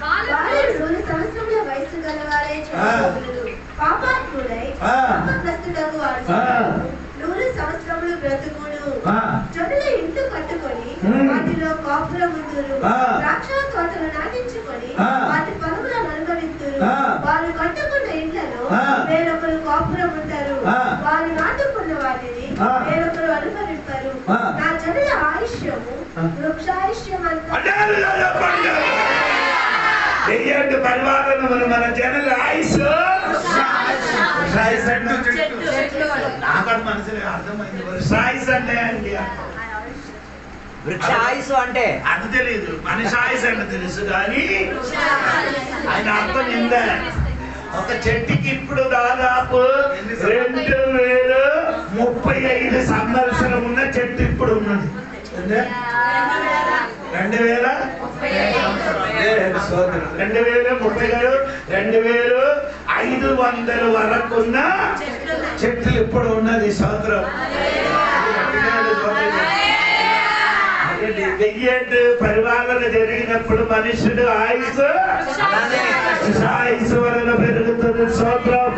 [SPEAKER 2] వారు 100 సంవత్సరముల వయసు గలవారే చనిపోవుదురు. పాపాత్ములై పాపగ్రస్తుడగు వారు 100 సంవత్సరములు బ్రతుకును. జనుల ఇండ్లు కట్టుకొని వాటిలో కాపురముందురు. ద్రాక్ష తోటలు నాటించుకొని వాటి ఫలములను అనుభవింతురు. వారు కట్టుకున్న ఇండ్లలో వేరొకరు కాపురముంటారు. వారు నాటుకున్న వాటిని వేరొకరు అనుభవింపరు. నా జనుల ఆయుష్యము వృక్షాయుష్యమంతా
[SPEAKER 1] పరివారం మన జనుల ఆయుష్ నాకు మనసులో అర్థమైంది. సాయిస్ అంటే అండి
[SPEAKER 3] వృక్ష ఆయుష్ అంటే
[SPEAKER 1] అది తెలియదు, మనిషి ఆయుష్ అంటే తెలుసు కానీ ఆయన అర్థం ఏందా. ఒక చెట్టుకి ఇప్పుడు దాదాపు 2035 సంవత్సరం ఉన్న చెట్టు ఇప్పుడు ఉన్నది. 2500 వరకున్న చెట్లు ఇప్పుడు ఉన్నది. సంవత్సరం 1000 పరిపాలన జరిగినప్పుడు మనుషుడు ఆయుష్ వలన పెరుగుతుంది. సంవత్సరం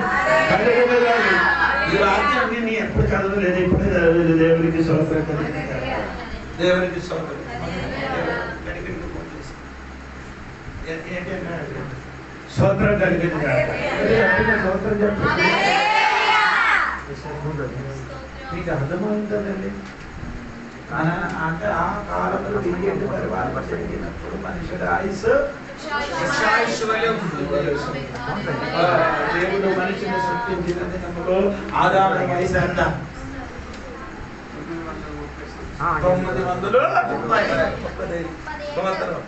[SPEAKER 1] ఈ వాక్యం నేను ఎప్పుడు చదవలేదు, ఇప్పుడు చదవలేదు. దేవునికి సంవత్సరం దేవునికి సంవత్సరం స్తోత్రం కలిగింది. మీకు అర్థమవుతుందండి. అంటే ఆ కాలంలో దిగేది పరివారం జరిగినప్పుడు మనుషుడు ఆయుష్ దేవుడు మనిషిని సృష్టించిన దినములో ఆదాము వయసు ఎంత? 930 సంవత్సరం.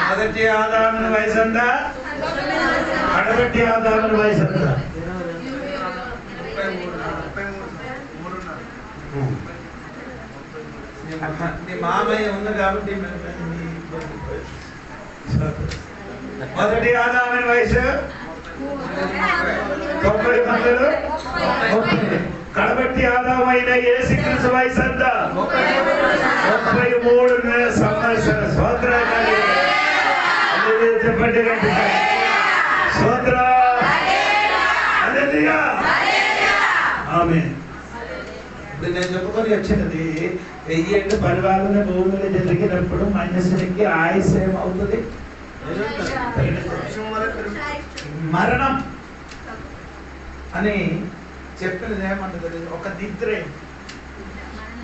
[SPEAKER 1] మొదటి ఆదాముని వయసు ఎంత? అడగట్టి ఆదాముని వయసు ఎంత? నీ మామయ్య ఉంది కాబట్టి మొదటి ఆదాముని వయసు 90 మందులు. కడబట్టి ఆదామైన యేసుక్రీస్తు వయసు ఎంత? 33 సంవత్సరాల. స్తోత్రాలు చెప్పండి గట్టిగా. స్తోత్రం. హల్లెలూయా. ఆమేన్. ఇప్పుడు నేను చెప్పుకొని వచ్చినది 1000 ఏళ్ళు పరిపాలన భూమిలో జరిగినప్పుడు మనుషునికి ఆయుష్ ఏమవుతుంది? మరణం అని చెప్పినది ఏమంటుంది? ఒక నిద్రే.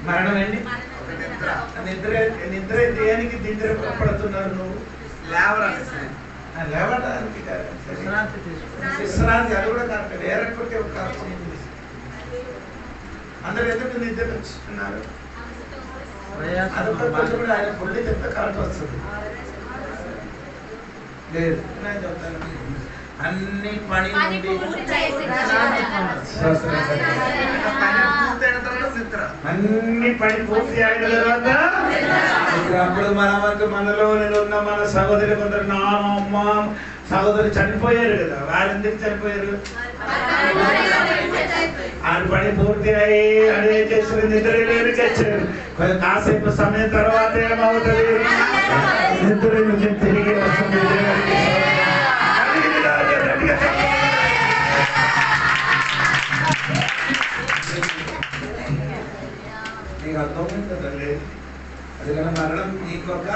[SPEAKER 1] మరణం ఏంటి? నిద్ర దేనికి నిద్ర పడుతున్నారు? నువ్వు లేవడానికి విశ్రాంతి. అది కూడా కరెక్ట్. వేరొకటి ఒక అందరు ఎందుకు నిద్ర వచ్చిస్తున్నారు? అదొక కొంచెం కూడా ఆయన ఫుల్ చెప్తే కరెక్ట్ వస్తుంది. లేదు నేను చెప్తాను. అన్ని పని నుండి అన్ని పని పూర్తి అయిన తర్వాత అప్పుడు మనలో ఉన్న మన సహోదరి కొందరు నాన్న అమ్మ సహోదరు చనిపోయారు కదా. వాళ్ళు ఎందుకు చనిపోయారు? ఆయన పని పూర్తి అయ్యి అదే చేసిన నిద్రలోకి వచ్చారు. కొంచెం కాసేపు సమయం తర్వాత ఏమవుతుంది? నిద్ర నుంచి తిరిగి వస్తుంది. నీకు అర్థమైంది తల్లి. అందుకని మరణం ఇంకొక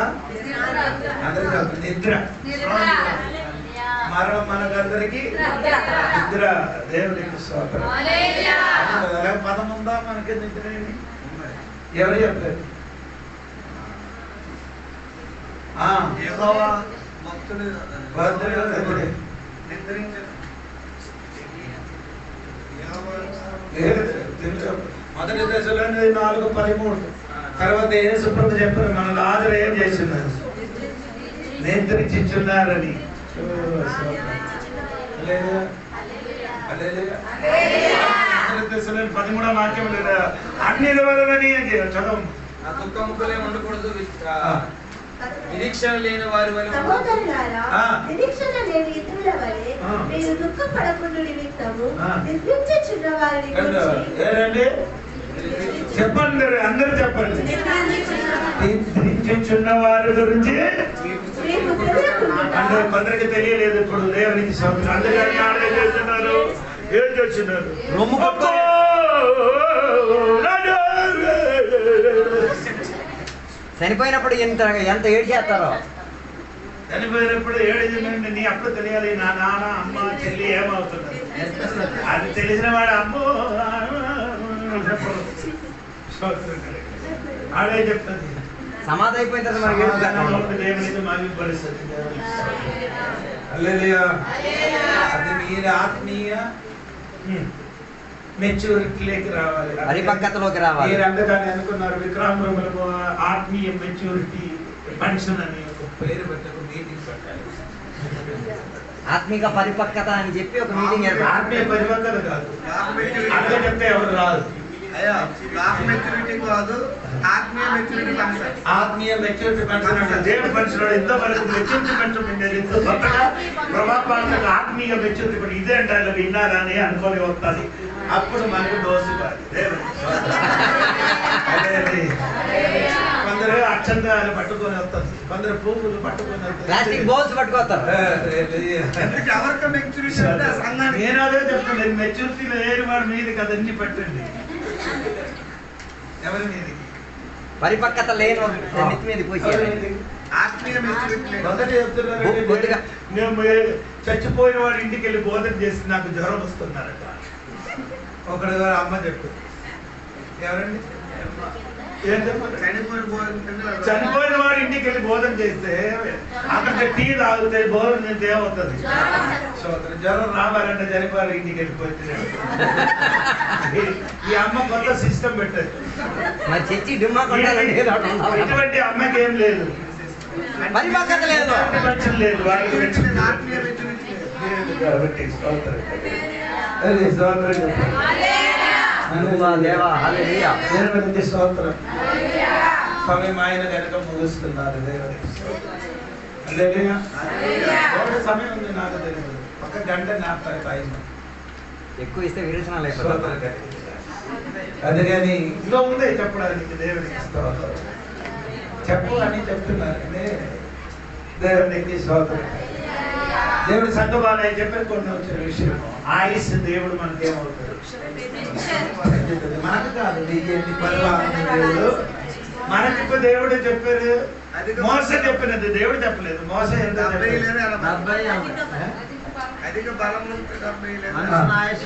[SPEAKER 1] నిద్ర. మరణం మనకందరికి నిద్ర. దేవుడికి స్తోత్రం. పదం ఉందా మనకి నిద్ర? ఎవరు చెప్పలేదు? మొదటి దశలో 4:13 తర్వాత యేసుప్రభు చెప్పారు మన లాజరు ఏం చేస్తున్నారు? నిద్రించున్నారని. 13వ వాక్యం లేదా? అన్ని వలనని చదవం.
[SPEAKER 6] దుఃఖములే ఉండకూడదు, నిరీక్షణ లేని వారి వల్ల.
[SPEAKER 2] సహోదరులారా, నిరీక్షణ లేని ఇతరుల వలె మీరు దుఃఖపడకుండా నిమిత్తము నిద్రించుచున్న వారిని
[SPEAKER 1] ఏరండి చెప్పండి, అందరూ చెప్పండి. నిద్రించుచున్న వారి గురించి అంటే కొందరికి తెలియలేదు. ఇప్పుడు దేవునికి స్తోత్రం. అందుకని ఆడే చేస్తున్నారు. ఏం చేస్తున్నారు?
[SPEAKER 3] చనిపోయినప్పుడు ఎంత ఏడు చేస్తారో.
[SPEAKER 1] చనిపోయినప్పుడు ఏడు నీ అప్పుడు తెలియాలి. నా నాన్న అమ్మ చెల్లి ఏమవుతున్నారు అది తెలిసిన వాడు అమ్మో ఆడే చెప్తుంది.
[SPEAKER 3] సమాధి అయిపోయిన తర్వాత
[SPEAKER 1] దేవునికి మగిపరుస్తుంది. అది మీరు ఆత్మీయ మెచ్యూరిటీలోకి రావాలి,
[SPEAKER 3] పరిపక్వతలోకి రావాలి.
[SPEAKER 1] మీరు అందుకని అనుకున్నారు విక్రమపురంలో ఆత్మీయ మెచ్యూరిటీ ఫంక్షన్ అని ఒక పేరు పెట్టకు మీటింగ్ పెట్టాలి.
[SPEAKER 3] ఆత్మీయ పరిపక్వత అని చెప్పి ఒక మీటింగ్ ఏర్పడాలి.
[SPEAKER 1] ఆత్మీయ పరిపక్వత కాదు, అదే చెప్తే ఎవరు రాదు. ఆత్మీయ మెచ్యూరిటీ ఫంక్షన్ అంటే దేవుడి ఫంక్షన్ ఇంతవరకు మెచ్యూరిటీ ఫంక్షన్ ఎంతో కొత్తగా ప్రభావాలకు ఆత్మీయ మెచ్యూరిటీ ఫంక్షన్ ఇదే అంటే విన్నారా అని అనుకొని వస్తుంది. అప్పుడు మనకు దోసు కొందరు అక్షంతాలు పట్టుకొని వస్తారు, కొందరు పువ్వులు పట్టుకొని
[SPEAKER 3] ప్లాస్టిక్ బౌల్స్ పట్టుకొస్తారు.
[SPEAKER 1] నేను అదే చెప్తాను, మెచ్యూరిటీ లేని వాడి మీద కదన్నీ పెట్టండి. ఎవరి మీదకి?
[SPEAKER 3] పరిపక్వత లేని నెత్తి మీద పోయి
[SPEAKER 1] చచ్చిపోయిన వాడి ఇంటికి వెళ్ళి బోధన చేసి నాకు జ్వరం వస్తున్నారట. ఒకడు అమ్మ చెప్పు. ఎవరండి? ఏం చెప్పారు? చనిపోయిన వాడి ఇంటికి వెళ్ళి బోధన చేస్తే అక్కడ టీ తాగితే బోధన నుంచి ఏమవుతుంది? జ్వరం రావాలంటే చనిపోయిన ఇంటికి వెళ్ళిపోతే ఈ అమ్మ కొత్త సిస్టమ్ పెట్టదు. ఇటువంటి అమ్మకి ఏం లేదు,
[SPEAKER 3] పరిపక్వత లేదు,
[SPEAKER 1] లేదు. సమయం ఆయన కనుక ముగుస్తున్నారు. దేవుడి సమయం ఉంది, నాకు తెలియదు. ఒక గంట నాపుతారు టైం
[SPEAKER 3] ఎక్కువ ఇస్తే విరోచనాలు.
[SPEAKER 1] అది కానీ ఇంకా ఉందే చెప్పడానికి. దేవుడికి చెప్పు అని చెప్తున్నారు. దేవునికి స్తోత్రం. దేవుడి సంఘాలు చెప్పారు కొన్ని వచ్చిన విషయం. ఆయుష్ దేవుడు మనకేమవుతాడు? మనకు కాదు, దేవుడు మనకి దేవుడు చెప్పారు. మోస చెప్పినది దేవుడు చెప్పలేదు. మోస
[SPEAKER 5] అధిక బలం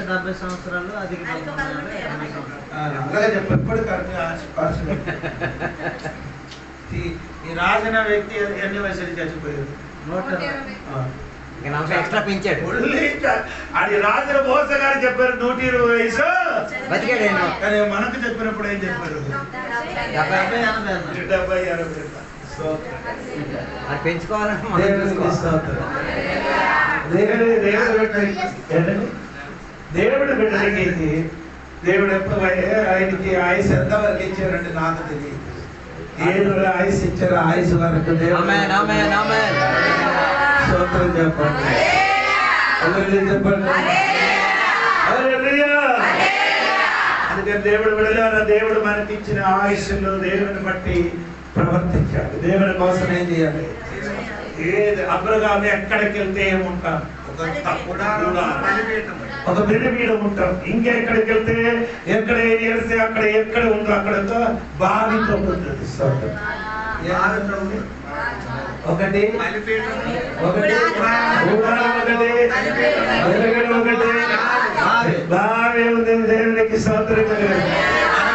[SPEAKER 6] 70 సంవత్సరాలు అధిక
[SPEAKER 1] అలాగే చెప్పారు. ఇప్పుడు ఈ రాజన వ్యక్తి ఎన్ని వయసులు చచ్చిపోయారు?
[SPEAKER 3] 140 ఎక్స్ట్రా పెంచాడు.
[SPEAKER 1] అది రాజుల మోస గారు చెప్పారు 120 వయసు
[SPEAKER 3] బతికాడు.
[SPEAKER 1] కానీ మనకు చెప్పినప్పుడు ఏం చెప్పారు? 70-80.
[SPEAKER 3] అది పెంచుకోవాలంటే
[SPEAKER 1] దేవుడు బిడ్డలకి దేవుడు ఎప్పుడు ఆయనకి ఆయుష్ ఎంతవరకు ఇచ్చారంటే నాకు తెలియదు. ఏడు ఆయుష్ ఇచ్చారు, ఆయుష్ వరకు దేవుడు స్తోత్రం చెప్పండి. చెప్పండి. అందుకని దేవుడు విడలేరా, దేవుడు మనకి ఇచ్చిన ఆయుష్లో దేవుని బట్టి ప్రవర్తించాలి. దేవుని కోసం ఏం చేయాలి? ఏది అబ్రహాము ఎక్కడికి వెళ్తే ఏముంటాం? ఒక బలిపీఠం ఉంటాం. ఇంకెక్కడికి వెళ్తే ఎక్కడ ఏరిస్తే అక్కడ ఎక్కడ ఉందో అక్కడ బావితో ఉంటుంది. ఒకటి బావి ఉంది. దేవునికి స్తోత్రం.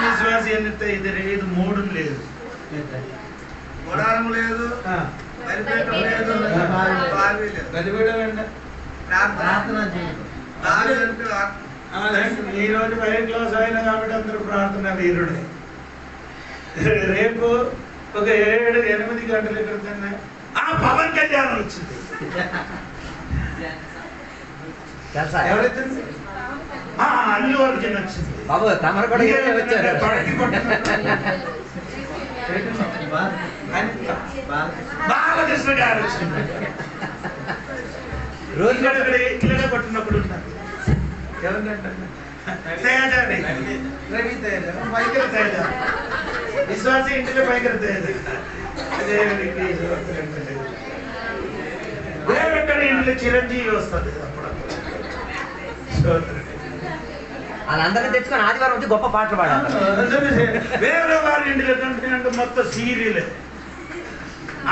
[SPEAKER 1] విశ్వాసం ఎన్నితే ఇది లేదు, మూడు లేదు,
[SPEAKER 5] గుడారం లేదు, బలిపీఠం లేదు, బావి లేదు.
[SPEAKER 1] బలిపీఠం అంటే
[SPEAKER 6] ప్రార్థన చేయండి.
[SPEAKER 1] ఈ రోజు 5 క్లాస్ అయినా కాబట్టి అందరూ ప్రార్థన వీరుడే. రేపు ఒక 7-8 గంటల క్రితం పవన్ కళ్యాణ్ వచ్చింది. ఎవరైతుంది? అల్లు అర్జున్ వచ్చింది. బాలకృష్ణ గారు వచ్చింది. రోజు ఇళ్ళగా పట్టినప్పుడు ఎవరికంటే రవి తేజ, భయంకర తేజ, విశ్వాస ఇంటిలో భయంకర తేజ. దేవుడెక్కడ ఇంట్లో చిరంజీవి వస్తుంది.
[SPEAKER 3] వాళ్ళందరినీ తెచ్చుకొని ఆదివారం వచ్చి గొప్ప పాటలు పాడాలి.
[SPEAKER 1] వేరే వారి ఇంటిలో కంటే మొత్తం సీరియల్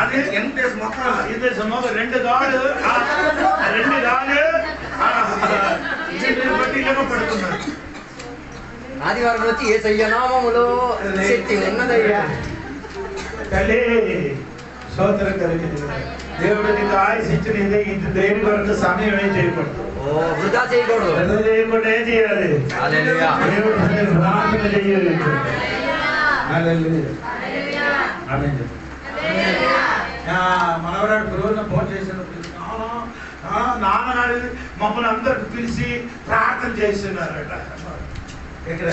[SPEAKER 1] అదే ఎంత మొత్తం ఇదే సమోగ 2 గాలు పడుతున్నారు.
[SPEAKER 3] ఆదివారం వచ్చి యేసయ్య నామములో శక్తి ఉన్నదయ్యా.
[SPEAKER 1] తల్లి స్తోత్రం కలిగింది. దేవుడు నీకు ఆయుష్ ఇచ్చిన ఇది దేని వరకు సమయం ఏం చేయకూడదు,
[SPEAKER 3] వృధా చేయకూడదు.
[SPEAKER 1] వృధా చేయకుండా ఏం చేయాలి? దేవుడు ప్రార్థన చేయాలి. మనవరాడు రోజున ఫోన్ చేసినప్పుడు నాన్నగారు మమ్మల్ని అందరికి పిలిచి ప్రార్థన చేస్తున్నారట. ఎక్కడ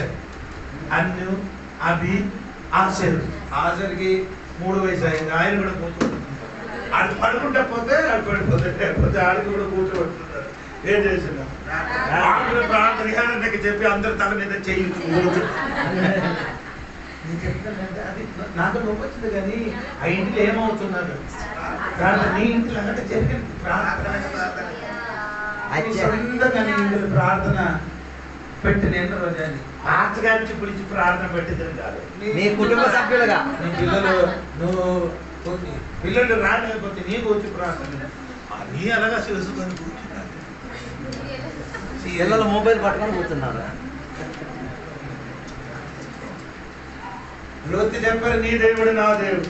[SPEAKER 1] అన్ను అభి ఆశర్కి 3 వయసు అయింది. ఆయన కూడా కూర్చోబెడుతున్నారు. అది పడుకుంటే పోతే అది పడిపోతే లేకపోతే ఆడికి కూడా కూర్చోబెడుతున్నారు. ఏం చేస్తున్నారు? ప్రార్థన చెప్పి అందరు తల మీద చెయ్యి అది నాకు నొప్పి వచ్చింది. కానీ ఆ ఇంటిలో ఏమవుతున్నారు? నీ ఇంట్లో అంటే జరిగింది ప్రార్థన. ఇంట్లో ప్రార్థన పెట్టిన ఎన్నో రోజు ఆచగారించి పిలిచి ప్రార్థన పెట్టిందని కాదు.
[SPEAKER 3] నీ కుటుంబ సభ్యులుగా
[SPEAKER 1] నీ పిల్లలు రాలేకపోతే నీకు వచ్చి ప్రార్థన నీ అలాగా చేసుకొని కూర్చున్నారు.
[SPEAKER 3] పిల్లలు మొబైల్ పట్టుకొని కూర్చున్నారు.
[SPEAKER 1] లోతు చెప్పారు, నీ దేవుడు నా దేవుడు,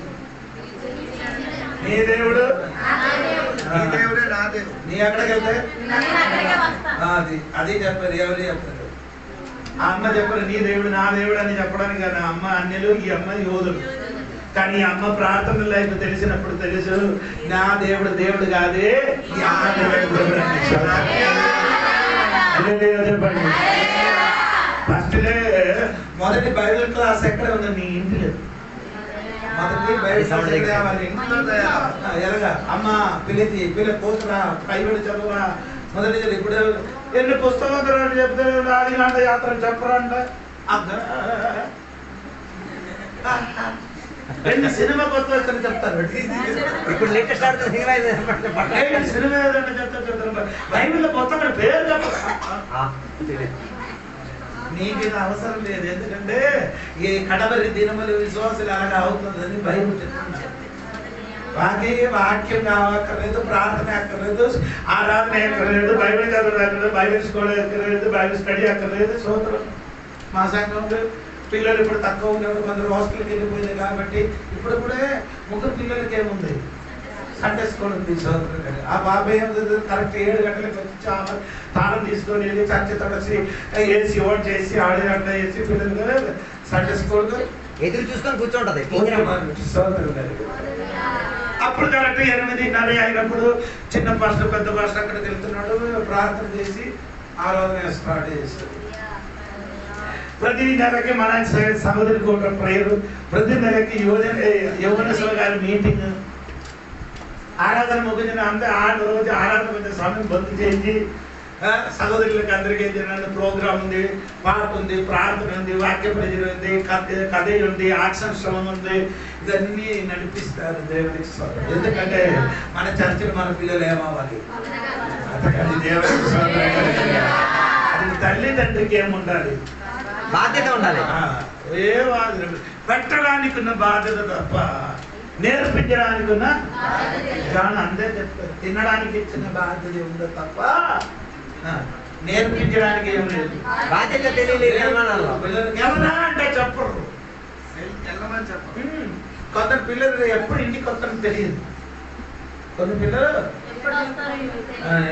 [SPEAKER 1] నీ దేవుడు
[SPEAKER 5] నీ దేవుడే నా దేవుడు.
[SPEAKER 1] నీ ఎక్కడికి వెళ్తే అది చెప్పారు. ఎవరు చెప్తారు? ఆ అమ్మ చెప్పారు, నీ దేవుడు నా దేవుడు అని చెప్పడానికి. కానీ అమ్మ అన్యులు, ఈ అమ్మ యోధులు. కానీ అమ్మ ప్రార్థన లైఫ్ తెలిసినప్పుడు తెలుసు, నా దేవుడు దేవుడు కాదే, ఈ అమ్మ దేవుడు చెప్పండి. ఫస్ట్ మొదటి బైబిల్ క్లాస్ ఎక్కడ ఉంది? నీ ఇంట్లో. మొదటి బైబిల్ వాళ్ళ ఇంట్లో ఎలాగా అమ్మ పిల్ల కూతురా బైబిల్ చదువురా మొదటి. ఇప్పుడు ఎన్ని పుస్తకాలు చెప్తారు, ఆదికాండ యాత్ర చెప్పరా అంట. ఎన్ని సినిమా కొత్త చెప్తారు.
[SPEAKER 3] ఇప్పుడు లేటెస్ట్
[SPEAKER 1] సినిమా ఏదైనా చెప్తారు. బైబిల్లో కొత్త పేరు చెప్పరా? నీకు ఇది అవసరం లేదు. ఎందుకంటే ఈ కడవరి దినములు విశ్వాసులు అలాగా అవుతుందని బైబిల్ చెప్తున్నారు. వాక్యం కావక్కర్లేదు, ప్రార్థన అక్కర్లేదు, ఆరాధన అక్కర్లేదు, బైబిల్ చదువు అక్కర్లేదు, బైబిల్ స్కూల్ అక్కర్లేదు, బైబిల్ స్టడీ అక్కర్లేదు. సోదరులు మా సంఘంలో పిల్లలు ఇప్పుడు తక్కువ ఉన్నప్పుడు కొందరు హాస్టల్కి వెళ్ళిపోయింది కాబట్టి ఇప్పుడు కూడా 3 పిల్లలకి ఏముంది? సండే స్కూల్ ఉంది. సోదరులు ఆ బాబాయ్ కరెక్ట్ 7 గంటలకు వచ్చి తాళం తీసుకొని వెళ్ళి చర్చ తొడసి వేసి ఓట్ చేసి ఆడిగంట వేసి పిల్లలు సండే స్కూల్
[SPEAKER 3] ఎదురు చూసుకొని కూర్చోంటది.
[SPEAKER 1] సోదరులు ఆ అప్పుడు కరెక్ట్ 8:30 అయినప్పుడు చిన్న పాస్టర్ పెద్ద పాస్టర్ అక్కడికి వెళ్తున్నాడు, ప్రార్థన చేసి ఆరాధన స్టార్ట్ చేస్తాడు. ప్రతి నెలకి మన సహోదరి కూడా ప్రేయర్, ప్రతి నెలకి యువన సభ గారి మీటింగ్, ఆరాధన ముగించిన అంతే ఆ రోజు ఆరాధన సమయం బంద్ చేసి సహోదరులకు అందరికీ ప్రోగ్రామ్ ఉంది, పాట ఉంది, ప్రార్థన ఉంది, వాక్య ప్రజలు ఉంది, కథ ఉంది, యాక్షన్ శ్రమం ఉంది. ఇవన్నీ నడిపిస్తారు దేవునికి స్తోత్రం. ఎందుకంటే మన చర్చలు మన పిల్లలు ఏమవ్వాలి, అది దేవునికి స్తోత్రం. అది తల్లిదండ్రికి ఏముండాలి,
[SPEAKER 3] బాధ్యత ఉండాలి.
[SPEAKER 1] ఏ పెట్టడానికి ఉన్న బాధ్యత తప్ప నేర్పించడానికి ఉన్న అంతే చెప్తారు. తినడానికి ఇచ్చిన బాధ్యత ఉందో తప్ప నేర్పించడానికి ఏం లేదు.
[SPEAKER 3] బాధ్యత తెలియలేదు
[SPEAKER 1] ఏమన్నా అంటే చెప్పరు. కొందరు పిల్లలు ఎప్పుడు ఇంటికి వస్తారని తెలియదు. కొన్ని పిల్లలు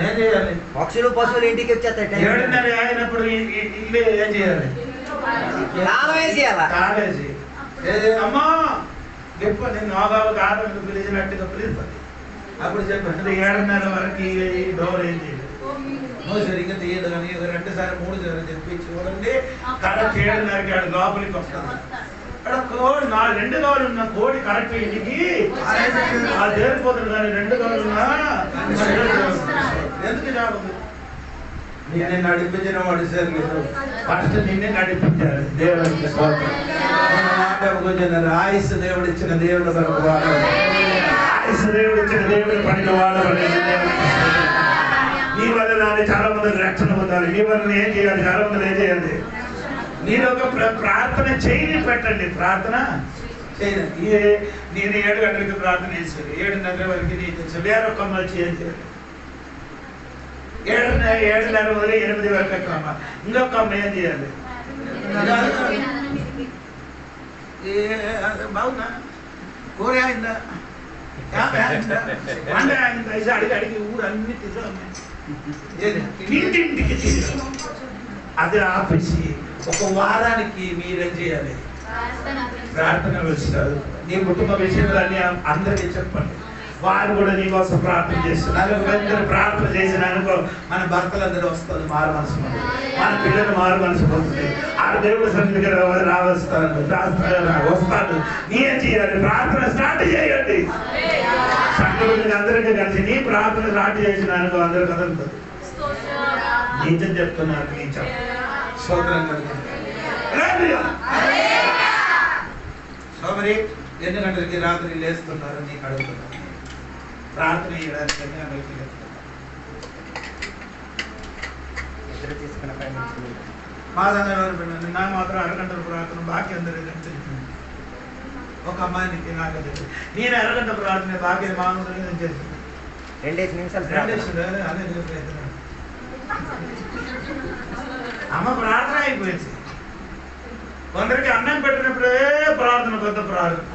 [SPEAKER 1] ఏం చేయాలి,
[SPEAKER 3] పక్షులు పశువులు ఇంటికి వచ్చేస్తాయి.
[SPEAKER 1] 7:30 అయినప్పుడు ఇల్లు ఏం చేయాలి, కాలేజీ అమ్మా చెప్ప నేను ఆగావు కాదు పిలిచినట్టుగా పిలుస్తుంది. అప్పుడు చెప్పండి 7:30 వరకు ఈ డోర్ ఏం చేయలేదు, సరిగ్గా తీయదు కానీ 2 సార్లు 3 సార్లు చెప్పి చూడండి. కరెక్ట్ 7:30కి ఆడు లోపలికి వస్తాను. అక్కడ కోడి 2 గోలు ఉన్న కోడి కరెక్ట్ ఇంటికి చేరిపోతుంది. కానీ 2 గోలు ఉన్నా ఎందుకు జాబు నేనే నడిపించిన వాడు సార్ మీరు ఫస్ట్ నిన్నే నడిపించారు. దేవుడికి కూర్చున్నారు. ఆయుష్ దేవుడు ఇచ్చిన దేవుడు కొరకు వాడవాలి, ఆయుష్ దేవుడు ఇచ్చిన దేవుడి పనిలో వాడవాలి. నీ వల్ల చాలా మంది రక్షణ పొందాలి. నీ వల్ల ఏం చేయాలి, చాలా మంది ఏం చేయాలి. నేను ఒక ప్రార్థన చేయని పెట్టండి, ప్రార్థన చేయండి. నేను 7 గంటలకి ప్రార్థన చేశాను, 7:30 వరకు నేను వేరొక అమ్మలు చేయాలి. 7:30 మొదలు 8 వరకు ఒక అమ్మ, ఇంకొక అమ్మ ఏం చేయాలి. బాగున్నా కూర అయిందా, అంటే ఆయన అడిగి అడిగి ఊరన్నీ ఇంటింటికి తిరగడం. అది ఆపేసి ఒక వారానికి మీరేం చేయాలి, ప్రార్థన విషయాలు నీ కుటుంబ విషయాలన్నీ అందరికీ చెప్పండి. వారు కూడా నీ కోసం ప్రార్థన చేస్తున్నారు. ప్రార్థన చేసిన అనుకో మన భర్తలందరూ వస్తుంది మారు మనసు, మన పిల్లలు మారు మనసు పోతుంది. ఆ దేవుడు సన్నిధికి రావస్తాను వస్తాడు. ఏం చేయాలి, ప్రార్థన స్టార్ట్ చేయండి. సంఘం అందరికీ కలిసి నీ ప్రార్థన స్టార్ట్ చేసిన అనుకో అందరూ కదులుతుంది. నీచం చెప్తున్నారు, నీచం స్తోత్రం సో మరి 8 గంటలకి రాత్రి లేస్తున్నారు, నీకు అడుగుతున్నారు ప్రార్థన చేయడానికి 8 గంటలకి మా సంఘంలో నా మాత్రం 1 గంటల ప్రార్థన, బాకీ అందరూ తెలుస్తుంది. ఒక అమ్మాయికి నాకు తెలుసు, నేను 1 గంట ప్రార్థన, బాకీ మామూలుగా నేను చేస్తున్నాను.
[SPEAKER 3] 2 నిమిషాలు
[SPEAKER 1] అదే అమ్మ ప్రార్థన అయిపోయింది. కొందరికి అన్నం పెట్టినప్పుడే ప్రార్థన, పెద్ద ప్రార్థన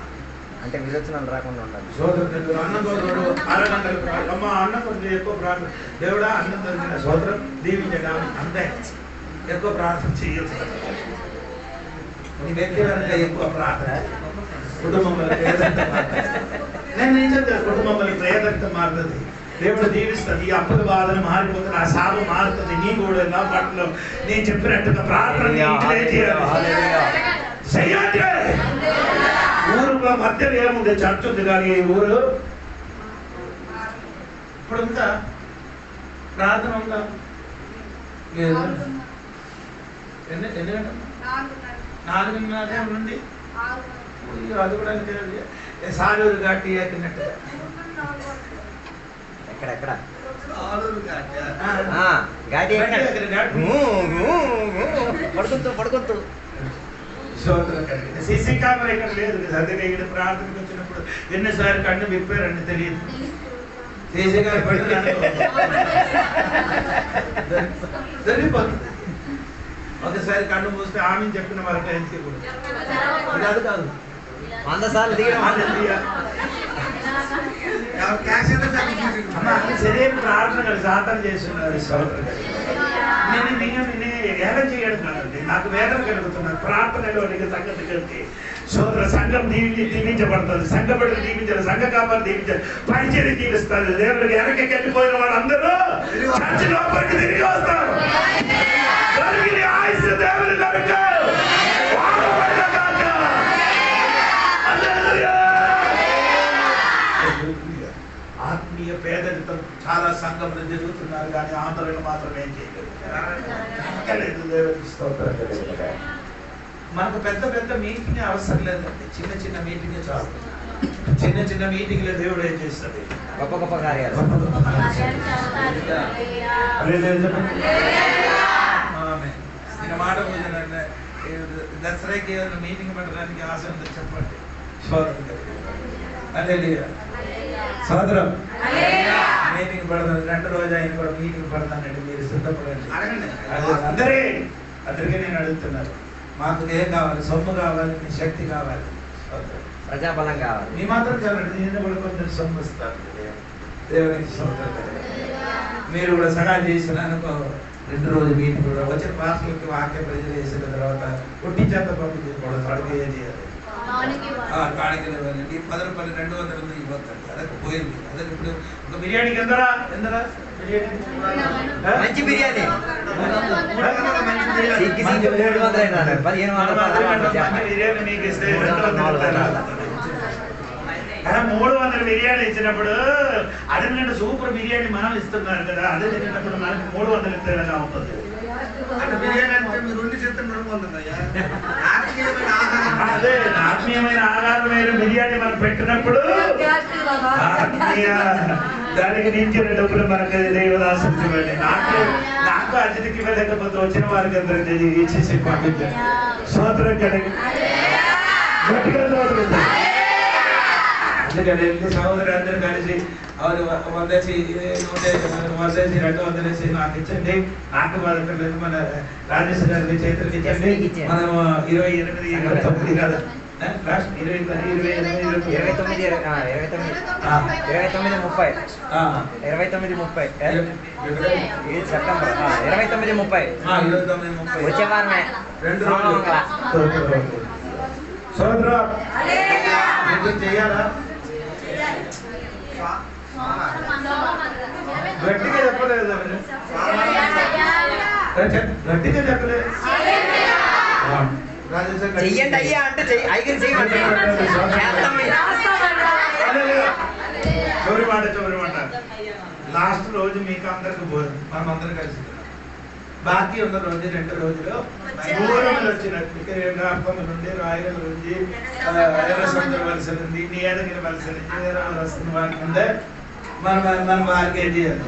[SPEAKER 3] అంటే విరోచనాలు రాకుండా ఉండాలి.
[SPEAKER 1] సోదరు అన్నం కోరుడు 1 గంటల ప్రార్థన, అమ్మ అన్నం కొంచెం ఎక్కువ ప్రార్థన, దేవుడా అన్నం దొరికిన సోదరం దీవించడం, అంతే ఎక్కువ ప్రార్థన చేయొచ్చు. నీ వ్యక్తిగతంగా ఎక్కువ ప్రార్థన, కుటుంబంలో నేను ఏం చెప్తాను, కుటుంబంలో ప్రేదక్త మారుతుంది, దేవుడు దీవిస్తుంది. ఈ అప్పుల బాధలు మారిపోతుంది, ఆ సాగు మారుతుంది. నీ కూడా నా పట్ల నేను చెప్పినట్టుగా ప్రార్థన చెయ్యండి. ఊరులో మధ్యలో ఏముంది, చర్చ్ ఉంది కానీ ఊరు ఇప్పుడు ఉందా, ప్రార్థన ఉందా? ఎన్ని గంటలు? 4:30 నుండి అది కూడా సాలూరు ఘాటి ఎక్కినట్టుగా
[SPEAKER 3] ఎక్కడెక్కడ పడుకుంటూ
[SPEAKER 1] సీసీ కెమెరా ఇక్కడ లేదు కదా, అందుకే ఇక్కడ ప్రార్థనకు వచ్చినప్పుడు ఎన్నిసార్లు కన్ను విప్పారండి తెలియదు. సీసీ కెమెరా జరిగిపోతుంది. ఒకసారి కన్ను మూస్తే ఆమె చెప్పిన వరకు ఎంచి కూడా అది కాదు
[SPEAKER 3] 100 సార్లు
[SPEAKER 1] సరైన ప్రార్థన సాధన చేస్తున్నారు. నేను ఏలం చేయడం కాదండి, నాకు వేదన కలుగుతున్నది. ప్రార్థనలో నీకు సంగతి కలిగి సోదర సంఘం దీవించబడుతుంది, సంఘ బిడ్డలు దీవించాలి, సంఘ కాపాలు దీవించాలి, పరిచయం దీవిస్తారు. దేవుడికి వెనక్కి వెళ్ళిపోయిన వాళ్ళందరూ చర్చి లోపలికి తిరిగి వస్తారు. ఆయుష్ దేవుని కనుక ఆత్మీయ పేదరితం చాలా సంఘంలో జరుగుతున్నారు, కానీ ఆందోళన మాత్రం ఏం చేయలేదు. మనకు పెద్ద పెద్ద మీటింగ్ అవసరం లేదండి, చిన్న చిన్న మీటింగ్ చాలు. చిన్న చిన్న మీటింగ్లో దేవుడు ఏం చేస్తాడు?
[SPEAKER 3] గొప్ప గొప్ప కార్యాలు.
[SPEAKER 1] నేను మాట పోయిన దసరాకి ఏదైనా మీటింగ్ పెట్టడానికి ఆశ ఉందో చెప్పండి. సోదరం మీటింగ్ పడతాను, 2 రోజు అయిన కూడా మీటింగ్ పడతానండి, మీరు సిద్ధపడండి. అందరికీ నేను అడుగుతున్నాను, మాకు ఏం కావాలి? సొమ్ము కావాలి, మీ శక్తి కావాలి,
[SPEAKER 3] ప్రజాబలం కావాలి.
[SPEAKER 1] మీ మాత్రం కావాలండి. నేను కూడా కొంచెం సొమ్ము ఇస్తాను. దేవునికి మీరు కూడా సహాయం చేసిన అనుకో. 2 రోజు మీటింగ్ కూడా వచ్చిన భాషలకి వాక్య ప్రజలు వేసిన తర్వాత కొట్టి చేత పంపించకూడదు. అడుగు ఏం చేయాలి? కాಣಿకలు 10 రూపాయలు 200 ఇవ్వద్దండి. అదొక పోయింది. అదే ఇప్పుడు ఒక బిర్యానీకి ఎందరా
[SPEAKER 3] మంచి బిర్యానీ
[SPEAKER 1] 300 బిర్యానీ ఇచ్చినప్పుడు అదే సూపర్ బిర్యానీ మనం ఇస్తున్నారు కదా, అదే తిన్నప్పుడు మనకి 300 ఇస్తే ఎలా ఉంటుంది?
[SPEAKER 5] బిర్యానీ అంటే మీరు 2 చేతులు 200 అయ్యా.
[SPEAKER 1] అదే ఆత్మీయమైన ఆహారం వేరు బిర్యానీ మనం పెట్టినప్పుడు దానికి నించిన డబ్బులు మనకు దేవదాసించండి. నాకు అతిథికి వెళ్ళకపోతే వచ్చిన వారికి అందరికీ ఇచ్చేసి పంపించండి. స్తోత్రం కలిగి గట్టిగా స్తోత్రం. అందుకని సహోదరు అందరూ కలిసి 100 200 నాకు ఇచ్చండి. నాకు బాధపడలేదు, మన రాజేష్ గారి చేతులకి ఇచ్చండి. మనం 28 29 కాదు, 29
[SPEAKER 3] సెప్టెంబర్ 29-30 వచ్చే వారమే.
[SPEAKER 1] సోదరు చెయ్యాలా? గట్టిగా చెప్పలేదు, గట్టిగా చెప్పలేదు.
[SPEAKER 3] చెయ్యండి అయ్యా అంటే ఐగన్ చేయమంటే
[SPEAKER 1] చోరి మాట లాస్ట్ రోజు మీకు అందరికి పోదు, మనం అందరం కలిసి బాకీ ఉన్న రోజు 2 రోజులు దూరములు వచ్చినట్టు నార్పమ్మ నుండి రాయగల నుంచి ఎర్రసముద్ర వలస ఉంది, నీదగిరి వలస నుంచి వస్తుంది. వారికి ముందే మనం వారికి ఏం చేయాలి?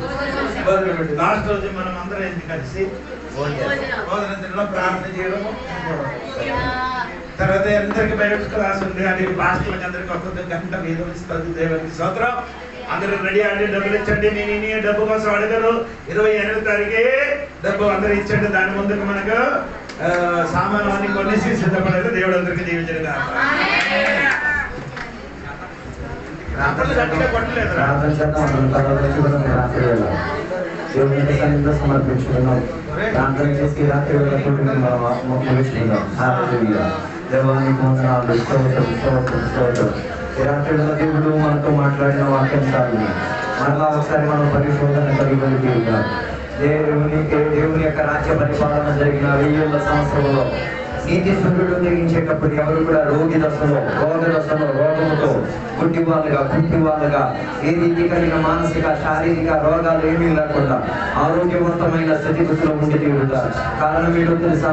[SPEAKER 1] లాస్ట్ రోజు మనం అందరం ఏంటి కలిసి భోజన తినడం, ప్రార్థన చేయడం. తర్వాత అందరికి బైబిల్ క్లాస్ ఉంది, అది పాస్టర్లకు అందరికి ఒక్కొక్క గంట వీధం ఇస్తుంది. దేవునికి స్తోత్రం. అందరూ రెడీ అండి, డబ్బులు ఇచ్చండి. నేను డబ్బు కోసం అడగరు. 28వ తారీఖే డబ్బు అందరూ ఇచ్చండి. దాని ముందుకు మనకు సామాను అన్ని కొనేసి సిద్ధపడదు. దేవుడు అందరికీ దీవించండి.
[SPEAKER 7] సమర్పించుకున్నాం. ప్రార్థన చేసి రాత్రి దేవానికి వందనాలు. స్తోత్రం. ఈ రాత్రి దేవుడు మనతో మాట్లాడిన వాక్యాంశాలు మరలా ఒకసారి మనం పరిశోధన కలిగి దేవుని యొక్క రాజ్య పరిపాలన జరిగిన 1000 సంవత్సరంలో నీతి సూర్యుడు ఉదయించేటప్పుడు ఎవరు కూడా రోగ దశలో రోగముతో గుడ్డి వాళ్ళుగా ఏ రీతి కలిగిన మానసిక శారీరక రోగాలు ఏమీ లేకుండా ఆరోగ్యవంతమైన స్థితిగతుల్లో ఉండి దేవుడుతారు. కారణం ఏంటో తెలుసా?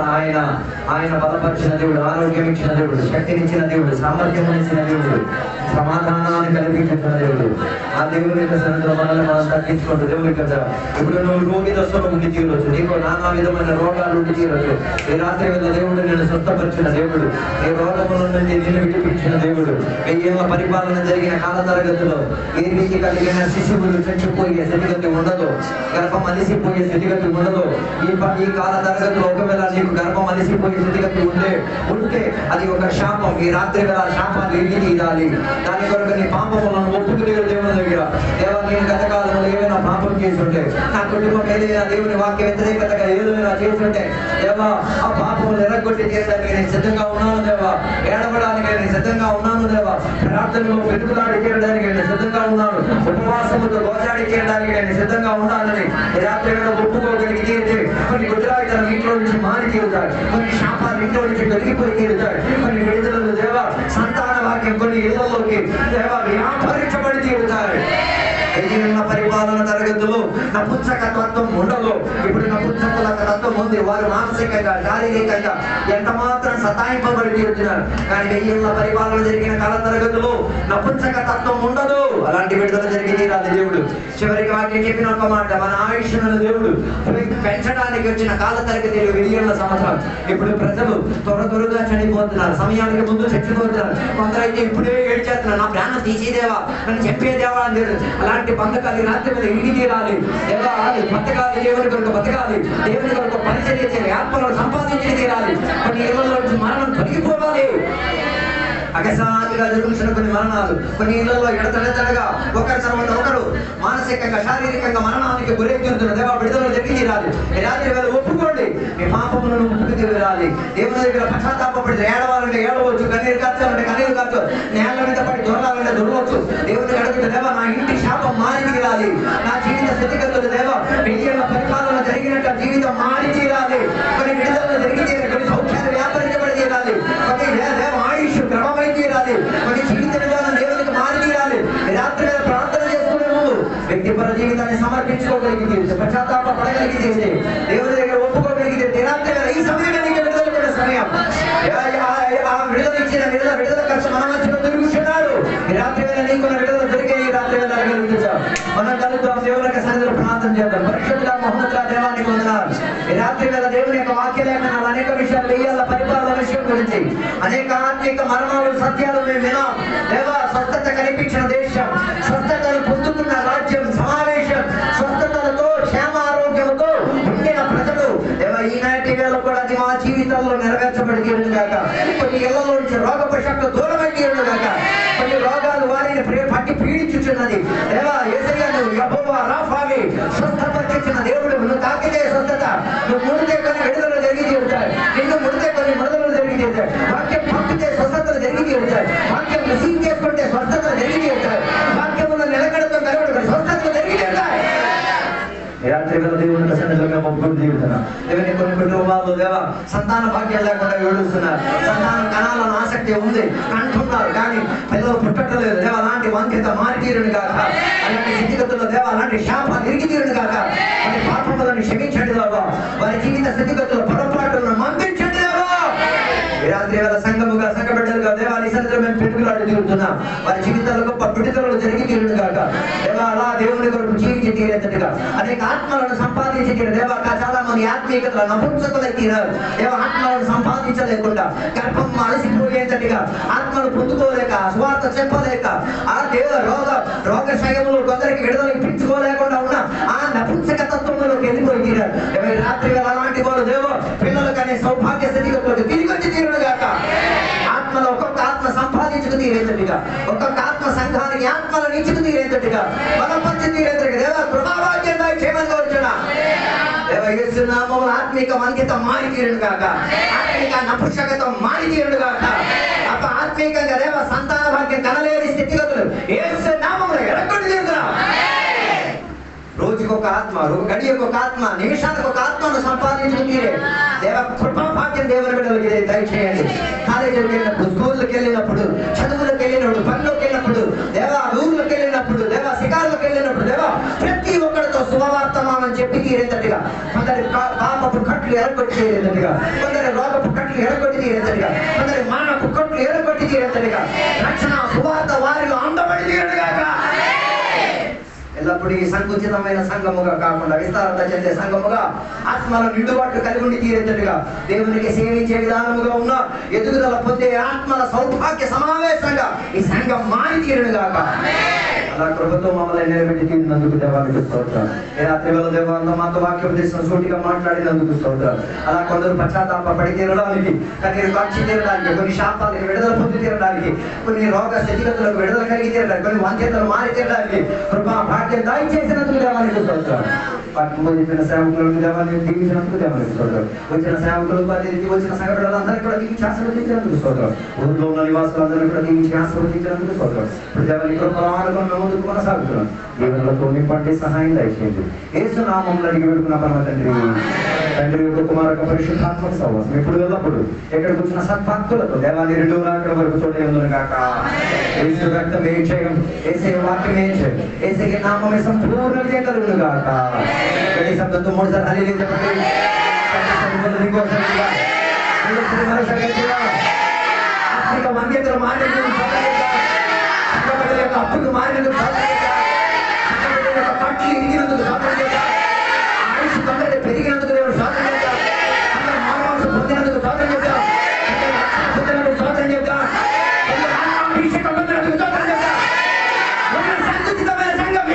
[SPEAKER 7] ఆయన బలపరిచిన దేవుడు, ఆరోగ్యం ఇచ్చిన దేవుడు, శక్తినిచ్చిన దేవుడు, సామర్థ్యం ఇచ్చిన దేవుడు, సమాధానాన్ని కలిగించిన దేవుడు. ఆ దేవుని యొక్క సన్నిధిలో మనల్ని మనం తగ్గించుకుంటూ దేవుడి కదా ఇప్పుడు నువ్వు రోగి దశలో ఉండి తీరవచ్చు, నీకు నానా విధమైన రోగాలు ఉండి తీరవచ్చు. ఈ రాత్రి వేళ దేవుడు నేను స్వస్థపరిచిన దేవుడు, ఈ రోగముల నుండి నిన్ను విడిపించిన దేవుడు. 1000 ఏళ్ల పరిపాలన జరిగిన కాల తరగతిలో ఏ రీతి కలిగిన శిశువులు చచ్చిపోయే స్థితిగతి ఉండదు, గర్భం అలిసిపోయే స్థితిగతి ఉండదు. ఈ కాల తరగతిలో ఒకవేళ నీకు గర్భం అలిసిపోయే స్థితిగతి ఉంటే అది ఒక శాపం. ఈ రాత్రి వేళ శాపాన్ని విడిచి తీయాలి. దాని కొరకు నీ పాపములను ఒప్పుకునే దేవుని దగ్గర దేవా నేను గత కాలంలో ఏమైనా పాపం చేస్తుంటే నా కుటుంబం ఏదైనా దేవుని వాక్య వ్యతిరేకతగా ఏదైనా చేస్తుంటే దేవా ఆ పాపములు ఎరగొట్టి చేయడానికి నేను సిద్ధంగా ఉన్నాను దేవా. ఏడవడానికి నేను సిద్ధంగా ఉన్నాను దేవా. ప్రార్థనలో వెతుకులాడి చేయడానికి నేను సిద్ధంగా ఉన్నాను. ఉపవాసముతో గోజాడి చేయడానికి నేను సిద్ధంగా ఉన్నానని రాత్రి వేళ ఒప్పుకోగలిగి తీరితే కొన్ని గుజరాత్ తన ఇంట్లో నుంచి మారి తీరుతాడు, కొన్ని శాపాలు ఇంట్లో నుంచి తొలగిపోయి తీరుతాడు, కొన్ని విడుదలలు దేవా సంతాన వాక్యం కొన్ని ఇళ్లలోకి దేవా వ్యాపరించబడి తీరుతాడు. పరిపాలన తరగతులు నపుంసకత్వం ఉండదు. ఇప్పుడు నపుంసకుల తత్వం ఉంది. వారు మానసికంగా శారీరకంగా ఎంత మాత్రం సతాయింపబడి తీరుతున్నారు. కానీ వెయ్యేళ్ల పరిపాలన జరిగిన కాల తరగతులు నపుంసక తత్వం ఉండదు. అలాంటి విడుదల జరిగి తీరాలి దేవుడు. చివరికి వాక్యం చెప్పిన ఒక మాట, మన ఆయుష్ను దేవుడు పెంచడానికి వచ్చిన కాల తరగతి 1000 సంవత్సరాలు. ఇప్పుడు ప్రజలు త్వరగా చనిపోతున్నారు, సమయానికి ముందు చచ్చిపోతున్నారు. కొందరైతే ఇప్పుడే ఏడ్చేస్తున్నారు, నా ప్రాణం తీసేదేవా, నన్ను చెప్పేదేవా అని లేదు. అలాంటి బంధకాలు రాత్రి మీద ఇడిగి తీరాలి. బతకాలి, దేవుని కొరకు బతకాలి, దేవుని కొరకు పరిచర్య చేయాలి, ఆత్మలను సంపాదించి తీరాలి. కొన్ని ఇళ్లలో మరణం తొలగిపోవాలి. అకస్మాత్తుగా జరుగుతున్న కొన్ని మరణాలు, కొన్ని ఇళ్లలో ఎడతెడతెడగా ఒకరి తర్వాత ఒకరు మానసికంగా శారీరకంగా మరణానికి గురవుతున్నారు. దేవా విడుదల జరిగి తీరాలి. రాత్రి వేళ ఒప్పుకోండి, మీ పాపములను ఒప్పుకు తీరాలి. దేవుని దగ్గర పశ్చాత్తాపడి ఏడవాలంటే ఏడవచ్చు, కన్నీరు కార్చాలంటే కన్నీరు కార్చు, నేల మీద పడి దొరలాలంటే దొరవచ్చు. దేవుని అడుగుతుంది, దేవా నా ఇంటి శాపం మారి తీరాలి, నా జీవిత స్థితిగతులు దేవా 1000 పరిపాలన జరిగినట్టు జీవితం మారి తీరాలి. కొన్ని విడుదల జరిగి తీరాలి, కొన్ని సౌఖ్యాలు వ్యాపరించబడి తీరాలి, కొన్ని దేవ ఆయుష్ క్రమమై తీరాలి, కొన్ని జీవిత విధానం దేవునికి మారి తీరాలి. రాత్రి వేళ ప్రార్థన చేసుకునే ముందు వ్యక్తిపర జీవితాన్ని సమర్పించుకోగలిగితే, పశ్చాత్తాప పడగలిగితే, దేవుని దగ్గర ఒప్పుకోగలిగితే రాత్రి వేళ ఈ సమయానికి విడుదల కూడా సమయం. ఆ విడుదల ఇచ్చిన విడుదల ఖర్చు మన మధ్యలో తిరుగుతున్నారు. ఈ రాత్రి వేళ నీకు విడుదల దొరికే ఈ రాత్రి వేళ అడగలుగుతాం. మనం కలుగుతాం, దేవుని సన్నిధిలో ప్రార్థన చేద్దాం. పరిశుద్ధ మహోన్నత దేవానికి వందనాలు. ఈ రాత్రి వేళ దేవుని యొక్క వాక్య లేఖనాలు అనేక విషయాలు, 1000 పరిపాలన విషయం గురించి అనేక ఆత్మిక మరణాలు సత్యాలు మేము వినాం. దేవా స్వస్థత కనిపించిన దేశం, స్వస్థతను పొందుతున్న రాజ్యం, సమావేశం, స్వస్థతలతో క్షేమ ఆరోగ్యంతో ఉండిన ప్రజలు దేవా ఈనాటి వేళ కూడా అది మా జీవితాల్లో నెరవేర్చబడి తీరుగాక. కొన్ని ఇళ్లలోంచి రోగపు శక్తి దూరమై తీరుగాక. కొన్ని రోగాలు వారిని పట్టి పీడించుచున్నది. దేవా యేసయ్య నువ్వు యెహోవా రాఫావి, స్వస్థపరిచిన దేవుడు. నువ్వు తాకితే స్వస్థత, నువ్వు ముడితే కొన్ని విడుదల జరిగి తీరుతాయి, నిన్ను ముడితే కొన్ని విడుదలలు జరిగి తీరుతాయి, వాక్యం పంపితే స్వస్థతలు జరిగి తీరుతాయి, వాక్యం రిసీవ్ చేసుకుంటే స్వస్థతలు జరిగి తీరుతాయి, వాక్యములో నిలకడతో కలగడం స్వస్థతలు జరిగి తీరుతాయి. రాత్రి వేళ దేవుని సన్నిధిలో ఒప్పుకొని తీరుతున్నాం. దేవుని కొన్ని కుటుంబాల్లో దేవా సంతాన భాగ్యం లేకుండా ఏడుస్తున్నారు. సంతానం కనాలని ఆసక్తి ఉంది అంటున్నారు, కానీ పిల్లలు పుట్టట్లేదు. దేవ అలాంటి వంక్యత మారి తీరును కాక, అలాంటి స్థితిగతుల్లో దేవ అలాంటి శాపాలు ఇరిగి తీరును కాక, వారి పాపములను క్షమించండి దేవా, వారి జీవిత స్థితిగతుల పొరపాటులను మందించండి దేవా. ఈ రాత్రి వేళ సంఘముగా సంఘ బిడ్డలుగా దేవాని సన్నిధిలో మేము పెట్టుకులాడి తీరుతున్నాం. వారి జీవితాలకు గొప్ప విడుదలలు జరిగి తీరును కాక. దేవా అలా దేవుని కొరకు జీవించి తీరేటట్టుగా అనేక ఆత్మలను సంపాదించి తీరు. దేవా చాలా మంది ఆత్మీయతలు నపుంసకులై తీరారు. దేవ ఆత్మలను సంపాదించలేకుండా గర్భం అలసిపోయేటట్టుగా ఆత్మను పొందుకోలేక, స్వార్థ చెప్పలేక, ఆ దేవ రోగ శయములు కొందరికి విడుదల ఇప్పించుకోలేకుండా ఉన్న ఆ నపుంసక తత్వంలోకి వెళ్ళిపోయి తీరారు. రాత్రి వేళ అలాంటి వారు దేవ పిల్లలు కానీ సౌభాగ్య స్థితిగతులకు తిరిగి వచ్చి తీరుగాక. ఆత్మలో ఒక్కొక్క ఆత్మ సంపాదించుకు తీరేటట్టుగా, ఒక్కొక్క ఆత్మ సంఘానికి ఆత్మలను ఇచ్చుకు తీరేటట్టుగా, బలపరిచి తీరేటట్టుగా దేవ కృపాభాగ్యం చేయమని కోరుచున్నా. దేవ యేసు నామములో ఆత్మిక వంక్యత మారి తీరును గాక, ఆత్మిక నపుంసకత్వం మారి తీరును గాక. అప్ప ఆత్మికంగా దేవ సంతాన భాగ్యం కనలేని స్థితిగతులు యేసు నామములో ఎడగొట్టి తీరుతున్నా. రోజుకొక ఆత్మ, గడియకు ఒక ఆత్మ, నిమిషానికి ఒక ఆత్మను సంపాదించుకు తీరే దేవ కృపాభాగ్యం దేవుని బిడ్డలకి దయచేయండి. కాలేజీకి వెళ్ళినప్పుడు, స్కూళ్ళకి వెళ్ళినప్పుడు, చదువులకు వెళ్ళినప్పుడు, పనులకు వెళ్ళినప్పుడు, దేవ ఊర్లకు వెళ్ళినప్పుడు, దేవ శిఖార్లకు వెళ్ళినప్పుడు, దేవ ప్రతి ఒక్కరితో శుభవార్తమానం చెప్పి తీరేటట్టుగా, కొందరి పాపపు కట్లు ఎరగొట్టి తీరేటట్టుగా, కొందరి రోగపు కట్లు ఎరగొట్టి తీరేటట్టుగా, కొందరి మానపు కట్లు ఎరగొట్టి తీరేటట్టుగా, రక్షణ శుభవార్త వారిలో అందబడి తీరడుగాక. ఎల్లప్పుడూ ఈ సంకుచితమైన సంఘముగా కాకుండా విస్తారత చెందే సంఘముగా ఆత్మల నిండుబాటు కలిగి ఉండి తీరేటట్టుగా, దేవునికి సేవించే విధానముగా ఉన్న ఎదుగుదల పొందే ఆత్మల సౌభాగ్య సమావేశంగా ఈ సంఘం మారి తీరుగాక. అలా కృపతో మమ్మల్ని నిలబెట్టి తీరినందుకు దేవానికి స్తోత్రం. ఈ రాత్రి వేళ దేవాలయంలో మాతో వాక్యం చేసిన సూటిగా మాట్లాడినందుకు స్తోత్రం. అలా కొందరు పశ్చాత్తాప పడి తీరడానికి, కన్నీరు కాచి తీరడానికి, కొన్ని శాపాలకు విడుదల పొంది తీరడానికి, కొన్ని రోగ స్థితిగతులకు విడుదల కలిగి తీరడానికి, కొన్ని వాంఛనలు మారి తీరడానికి కృపా భాగ్యం దయచేసినందుకు దేవానికి స్తోత్రం. వాటిని పొందిన సేవకులను దేవాన్ని దీవించినందుకు దేవానికి స్తోత్రం. వచ్చిన సేవకులు వచ్చిన సంఘటనలందరికీ కూడా దీవించి ఆశీర్వదించినందుకు స్తోత్రం. ఊరిలో ఉన్న నివాసులందరినీ కూడా దీవించి ఆశీర్వదించినందుకు స్తోత్రం. ఇప్పుడు దేవాన్ని కృపను ముందుకు కొనసాగుతున్నాం. దీవెనలతో నింపండి, సహాయం దయచేయండి. యేసు నామములో అడిగి పెడుకున్న పరమ తండ్రి, తండ్రి యొక్క కుమార యొక్క పరిశుద్ధాత్మక సహవాసం ఇప్పుడు వెళ్ళప్పుడు ఎక్కడికి వచ్చిన సద్భక్తులతో దేవాన్ని రెండు రాకడ వరకు చూడేందును గాక. యేసు రక్తం ఏం చేయం, యేసే వాక్యం ఏం చేయం, యేసే నామమే సంపూర్ణ విజయం కలుగును గాక. గడి శబ్దంతో మూడుసార్లు హల్లెలూయా చెప్పండి. ఆత్మిక వంద్యతలు మారినందుకు అప్పులు మారినందుకు కట్లు ఇరిగినందుకు ఆయుష్ తొందరగా పెరిగినందుకు దేవుడు స్వాతంత్రం చేద్దాం. అందరూ మానవాంశం పొందినందుకు స్వాతంత్రం చేద్దాం. పొందినందుకు స్వాతంత్రం చేద్దాం. అభిషేకం పొందినందుకు స్వాతంత్రం చేద్దాం. సంకుచితమైన సంఘం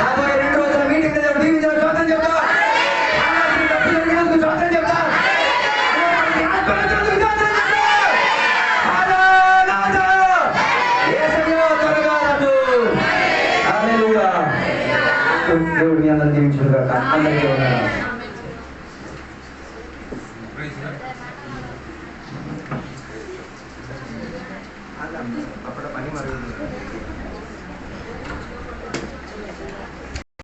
[SPEAKER 7] రాబోయే 2 రోజుల మీటింగ్ దేవుడు దీవించిన స్వాతంత్రం చేద్దాం. స్వాతంత్రం చెప్తా దేవుడు మీ అందరినీ దీవించుగా. అందరికీ అప్పుడు పని మరి